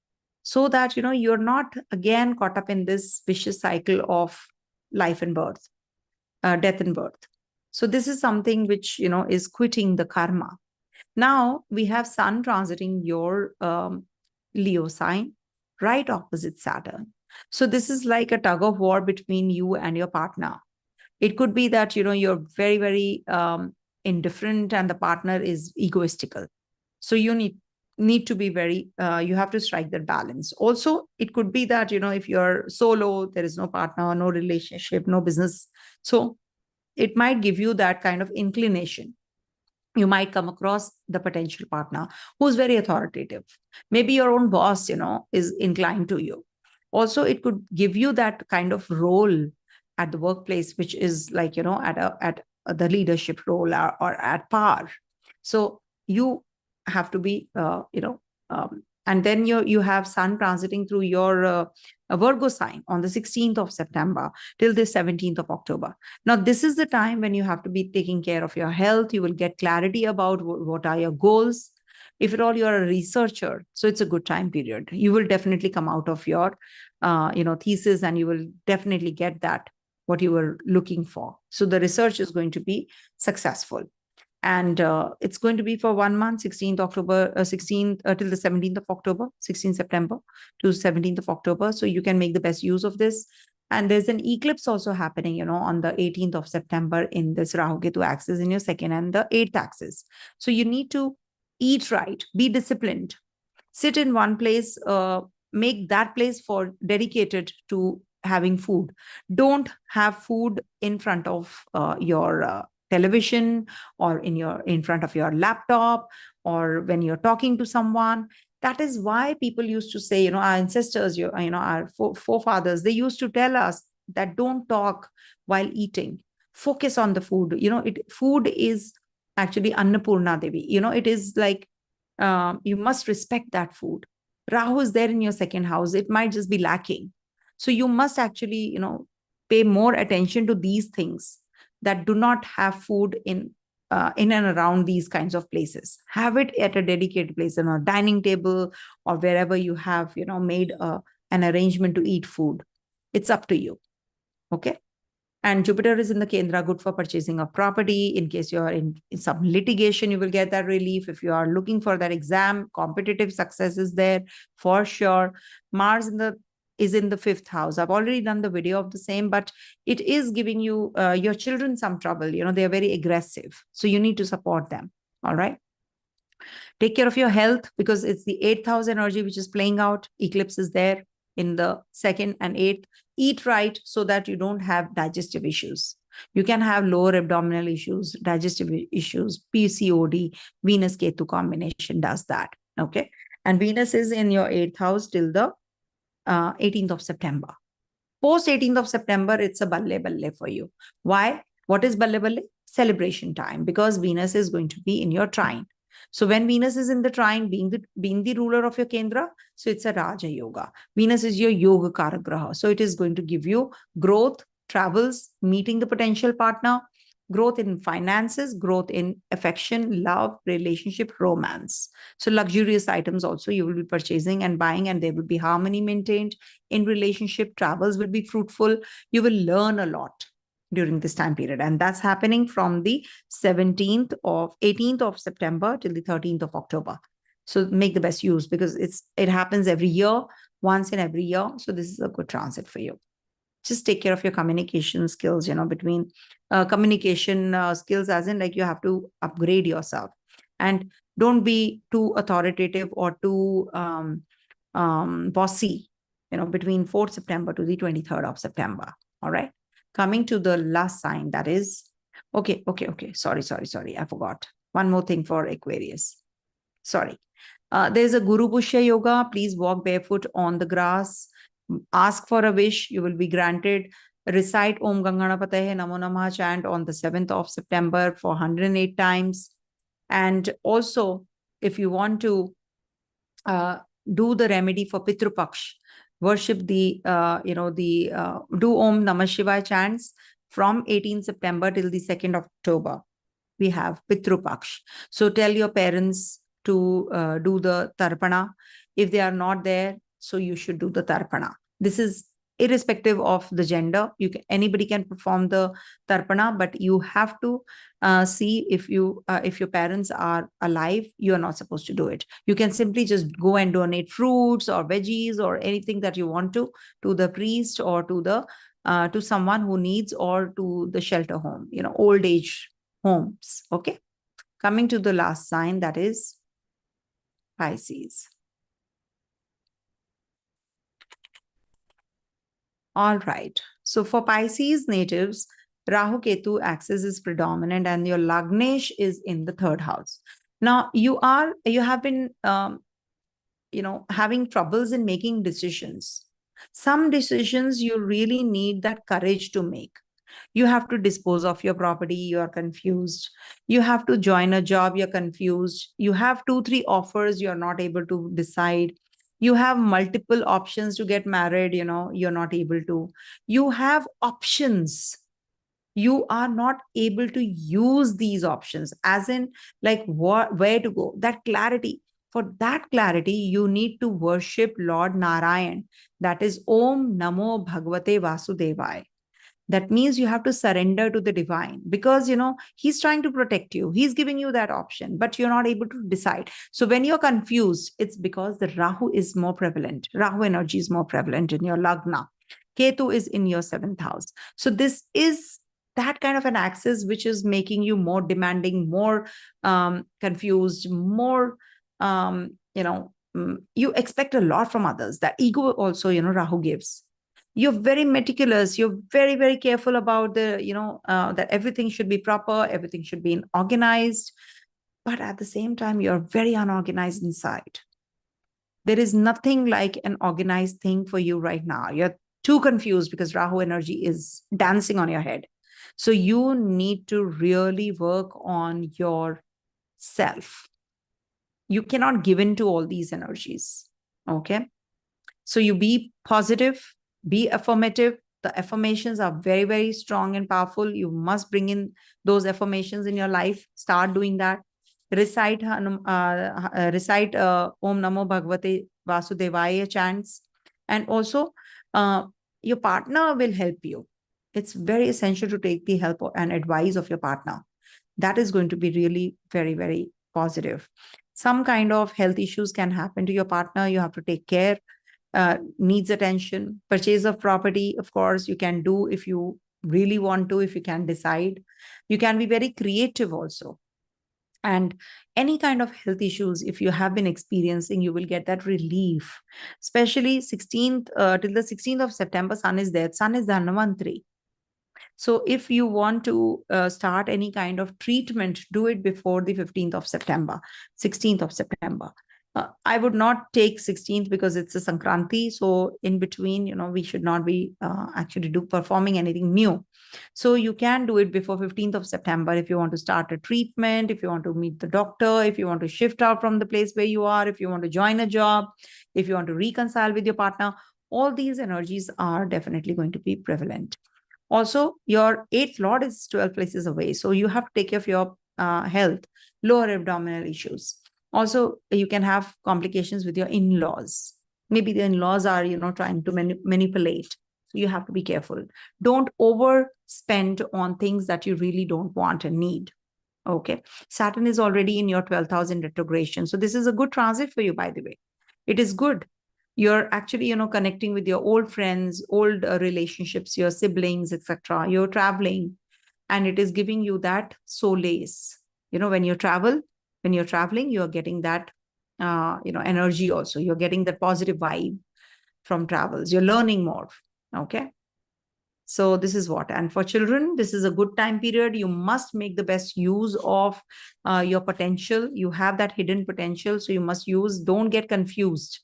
so that, you're not again caught up in this vicious cycle of life and birth, death and birth. So this is something which, is quitting the karma. Now we have Sun transiting your Leo sign, right opposite Saturn. So this is like a tug of war between you and your partner. It could be that, you're very, very indifferent, and the partner is egoistical. So you need to be very, you have to strike that balance. Also, it could be that, if you're solo, there is no partner, no relationship, no business. So it might give you that kind of inclination. You might come across the potential partner who's very authoritative. Maybe your own boss, is inclined to you. Also, it could give you that kind of role at the workplace, which is like, at the leadership role, or at par. So you have to be, and then you have Sun transiting through your Virgo sign on the 16th of September till the 17th of October. Now, this is the time when you have to be taking care of your health. You will get clarity about what are your goals. If at all you're a researcher, so it's a good time period. You will definitely come out of your, thesis, and you will definitely get that, what you were looking for. So the research is going to be successful. And it's going to be for 1 month, 16th October, 16th till the 17th of October, 16th September to 17th of October. So you can make the best use of this. And there's an eclipse also happening, on the 18th of September in this Rahu Ketu axis in your second and the 8th axis. So you need to eat right, be disciplined, sit in one place, make that place for dedicated to having food. Don't have food in front of your television, or in front of your laptop, or when you're talking to someone. That is why people used to say, our ancestors, our forefathers, they used to tell us that don't talk while eating. Focus on the food. Food is actually Annapurna Devi. It is like, you must respect that food. Rahu is there in your second house. It might just be lacking. So you must actually, pay more attention to these things that do not have food in and around these kinds of places. Have it at a dedicated place, on a dining table, or wherever you have, made an arrangement to eat food. It's up to you. Okay. And Jupiter is in the Kendra, good for purchasing a property. In case you're in some litigation, you will get that relief. If you are looking for that exam, competitive success is there for sure. Mars is in the 5th house. I've already done the video of the same, but it is giving you, your children some trouble. They're very aggressive. So you need to support them. All right. Take care of your health, because it's the 8th house energy which is playing out. Eclipse is there. in the 2nd and 8th. Eat right so that you don't have digestive issues. You can have lower abdominal issues, digestive issues, PCOD. Venus Ketu combination does that. Okay. And Venus is in your 8th house till the 18th of September. Post 18th of September, it's a balle balle for you. Why? What is balle balle? Celebration time, because Venus is going to be in your trine. So when Venus is in the trine, being the ruler of your Kendra, so it's a Raja Yoga. Venus is your Yoga Karagraha. So it is going to give you growth, travels, meeting the potential partner, growth in finances, growth in affection, love, relationship, romance. So luxurious items also you will be purchasing and buying, and there will be harmony maintained in relationship. Travels will be fruitful. You will learn a lot during this time period. And that's happening from the 18th of September till the 13th of October. So make the best use, because it happens every year, once in every year. So this is a good transit for you. Just take care of your communication skills, between communication skills, as in like you have to upgrade yourself, and don't be too authoritative or too bossy, between 4th September to the 23rd of September. All right. Coming to the last sign, that is, okay. Sorry. I forgot. One more thing for Aquarius. Sorry. There's a GuruPushya yoga. Please walk barefoot on the grass. Ask for a wish, you will be granted. Recite Om Ganganapataye Namo Namah chant on the 7th of September for 108 times. And also, if you want to do the remedy for PitruPaksha, worship do Om Namah Shivaya chants from 18th September till the 2nd of October. We have PitruPaksha. So tell your parents to do the tarpana. If they are not there, so you should do the tarpana. This is irrespective of the gender. Anybody can perform the tarpana, but you have to see if your parents are alive, you are not supposed to do it. You can simply just go and donate fruits or veggies or anything that you want to the priest or to someone who needs, or to the shelter home, old age homes. Okay. Coming to the last sign, that is Pisces. All right. So for Pisces natives, Rahu Ketu axis is predominant, and your Lagnesh is in the 3rd house. Now you have been having troubles in making decisions. Some decisions you really need that courage to make. You have to dispose of your property, you are confused. You have to join a job, you're confused. You have 2-3 offers, you're not able to decide. You have multiple options to get married, you're not able to. You have options. You are not able to use these options, as in like where to go. That clarity. For that clarity, you need to worship Lord Narayan. That is Om Namo Bhagavate Vasudevaya. That means you have to surrender to the divine, because, he's trying to protect you. He's giving you that option, but you're not able to decide. So when you're confused, it's because the Rahu is more prevalent. Rahu energy is more prevalent in your Lagna. Ketu is in your 7th house. So this is that kind of an axis which is making you more demanding, more confused, more, you expect a lot from others. That ego also, Rahu gives. You're very meticulous. You're very, very careful about that everything should be proper. Everything should be organized. But at the same time, you're very unorganized inside. There is nothing like an organized thing for you right now. You're too confused because Rahu energy is dancing on your head. So you need to really work on yourself. You cannot give in to all these energies. Okay. So you be positive. Be affirmative. The affirmations are very, very strong and powerful. You must bring in those affirmations in your life. Start doing that. Recite Om Namo Bhagavate Vasudevaya chants. And also, your partner will help you. It's very essential to take the help and advice of your partner. That is going to be really very, very positive. Some kind of health issues can happen to your partner. You have to take care. Needs attention. Purchase of property, of course, you can do if you really want to, if you can decide. You can be very creative also. And any kind of health issues, if you have been experiencing, you will get that relief. Especially 16th till the 16th of September, Sun is there. Sun is the Dhanvantri. So if you want to start any kind of treatment, do it before the 15th of September, 16th of September. I would not take 16th because it's a Sankranti. So in between, we should not be actually performing anything new. So you can do it before 15th of September if you want to start a treatment, if you want to meet the doctor, if you want to shift out from the place where you are, if you want to join a job, if you want to reconcile with your partner. All these energies are definitely going to be prevalent. Also, your eighth lord is 12 places away. So you have to take care of your health, lower abdominal issues. Also, you can have complications with your in-laws. Maybe the in-laws are, trying to manipulate. So you have to be careful. Don't overspend on things that you really don't want and need. Okay. Saturn is already in your 12th house in retrogression. So this is a good transit for you, by the way. It is good. You're actually, connecting with your old friends, old relationships, your siblings, etc. You're traveling, and it is giving you that solace. When you're traveling, you're getting that, energy also. You're getting that positive vibe from travels. You're learning more. Okay. So this is what. And for children, this is a good time period. You must make the best use of your potential. You have that hidden potential. So you must use, don't get confused.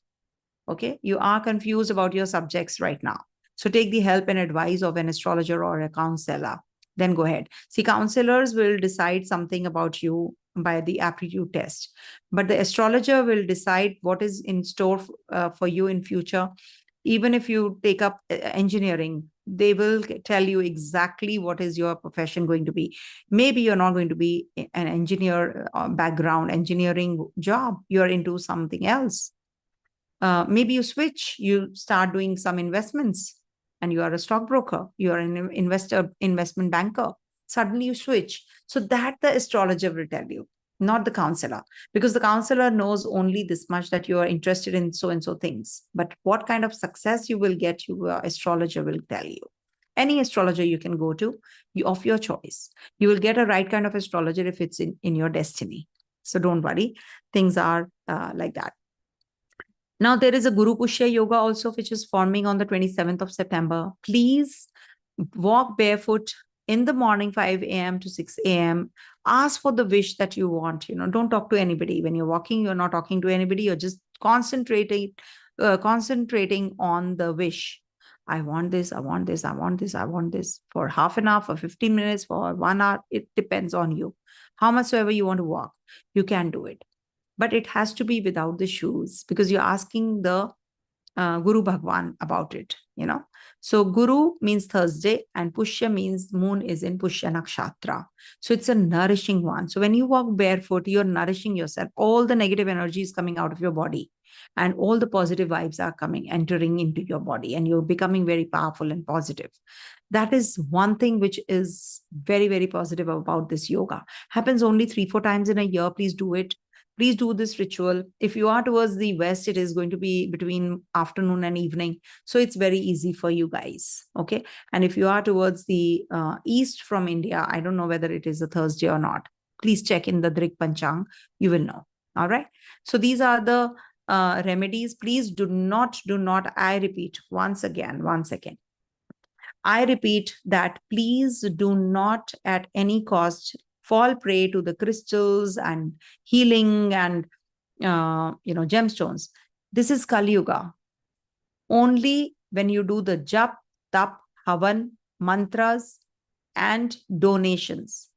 Okay. You are confused about your subjects right now. So take the help and advice of an astrologer or a counselor. Then go ahead. See, counselors will decide something about you by the aptitude test, but the astrologer will decide what is in store for you in future. Even if you take up engineering, they will tell you exactly what is your profession going to be. Maybe you're not going to be an engineer background, engineering job. You're into something else. Maybe you switch, you start doing some investments and you are a stockbroker, you are an investment banker. Suddenly you switch. So that the astrologer will tell you, not the counselor, because the counselor knows only this much, that you are interested in so and so things. But what kind of success you will get, your astrologer will tell you. Any astrologer you can go to, of your choice. You will get a right kind of astrologer if it's in your destiny. So don't worry, things are like that. Now, there is a GuruPushya yoga also, which is forming on the 27th of September. Please walk barefoot in the morning, 5 a.m. to 6 a.m. Ask for the wish that you want. Don't talk to anybody. When you're walking, you're not talking to anybody. You're just concentrating on the wish. I want this, I want this, I want this, I want this, for half an hour, for 15 minutes, for 1 hour. It depends on you. How much ever you want to walk, you can do it. But it has to be without the shoes, because you're asking the Guru Bhagwan about it, So Guru means Thursday, and Pushya means moon is in Pushya Nakshatra. So it's a nourishing one. So when you walk barefoot, you're nourishing yourself. All the negative energy is coming out of your body, and all the positive vibes are entering into your body, and you're becoming very powerful and positive. That is one thing which is very, very positive about this yoga. Happens only 3-4 times in a year. Please do it. Please do this ritual. If you are towards the west, it is going to be between afternoon and evening. So it's very easy for you guys. Okay. And if you are towards the east from India, I don't know whether it is a Thursday or not. Please check in the Drik Panchang. You will know. All right. So these are the remedies. Please do not, I repeat once again, I repeat that please do not at any cost fall prey to the crystals and healing and gemstones. This is Kali Yuga. Only when you do the jap, tap, havan, mantras, and donations,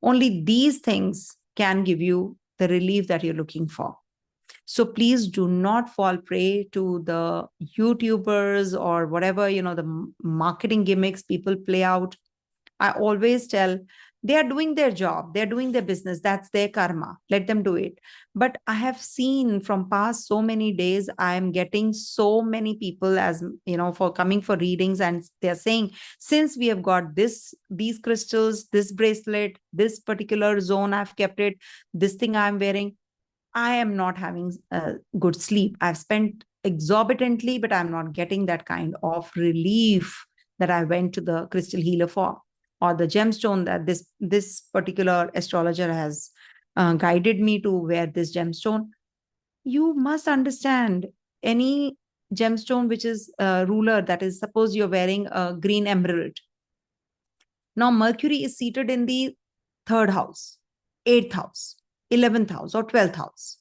only these things can give you the relief that you're looking for. So please do not fall prey to the YouTubers or whatever, the marketing gimmicks people play out. I always tell, they are doing their job, they're doing their business, that's their karma, let them do it. But I have seen from past so many days, I am getting so many people as for coming for readings, and they're saying, since we have got these crystals, this bracelet, this particular zone, I've kept it, this thing I'm wearing, I am not having a good sleep. I've spent exorbitantly, but I'm not getting that kind of relief that I went to the crystal healer for, or the gemstone that this particular astrologer has guided me to wear this gemstone. You must understand, any gemstone which is ruler, that is, suppose you're wearing a green emerald. Now, Mercury is seated in the 3rd house, 8th house, 11th house, or 12th house.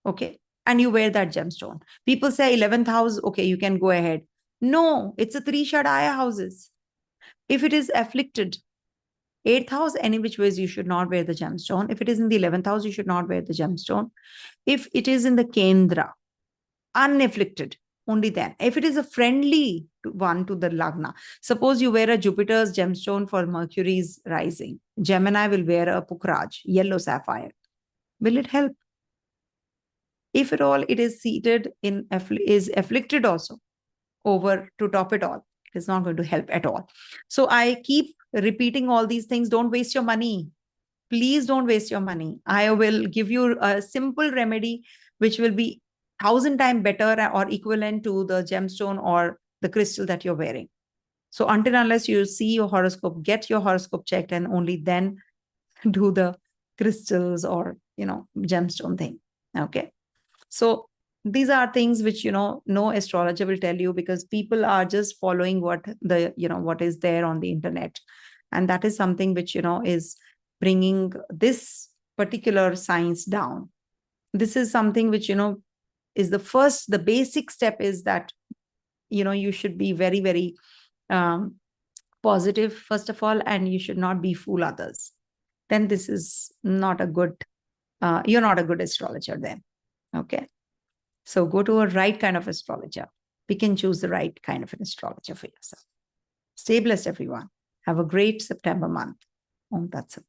Okay. And you wear that gemstone. People say 11th house, okay, you can go ahead. No, it's a 3 Shadaya houses. If it is afflicted, 8th house, any which ways you should not wear the gemstone. If it is in the 11th house, you should not wear the gemstone. If it is in the Kendra, unafflicted, only then. If it is a friendly one to the Lagna, suppose you wear a Jupiter's gemstone for Mercury's rising. Gemini will wear a Pukraj, yellow sapphire. Will it help? If at all it is seated in, is afflicted also, over to top it all, it is not going to help at all. So I keep repeating all these things. Don't waste your money. Please don't waste your money. I will give you a simple remedy which will be 1,000 times better or equivalent to the gemstone or the crystal that you're wearing. So until unless you see your horoscope, get your horoscope checked, and only then do the crystals or, gemstone thing. Okay. So these are things which, no astrologer will tell you, because people are just following what is there on the internet. And that is something which, is bringing this particular science down. This is something which, is the basic step is that, you should be very, very positive, first of all, and you should not be fool others. Then this is not a good, you're not a good astrologer then. Okay. So go to a right kind of astrologer. Pick and choose the right kind of an astrologer for yourself. Stay blessed, everyone. Have a great September month. Om Tat Sat.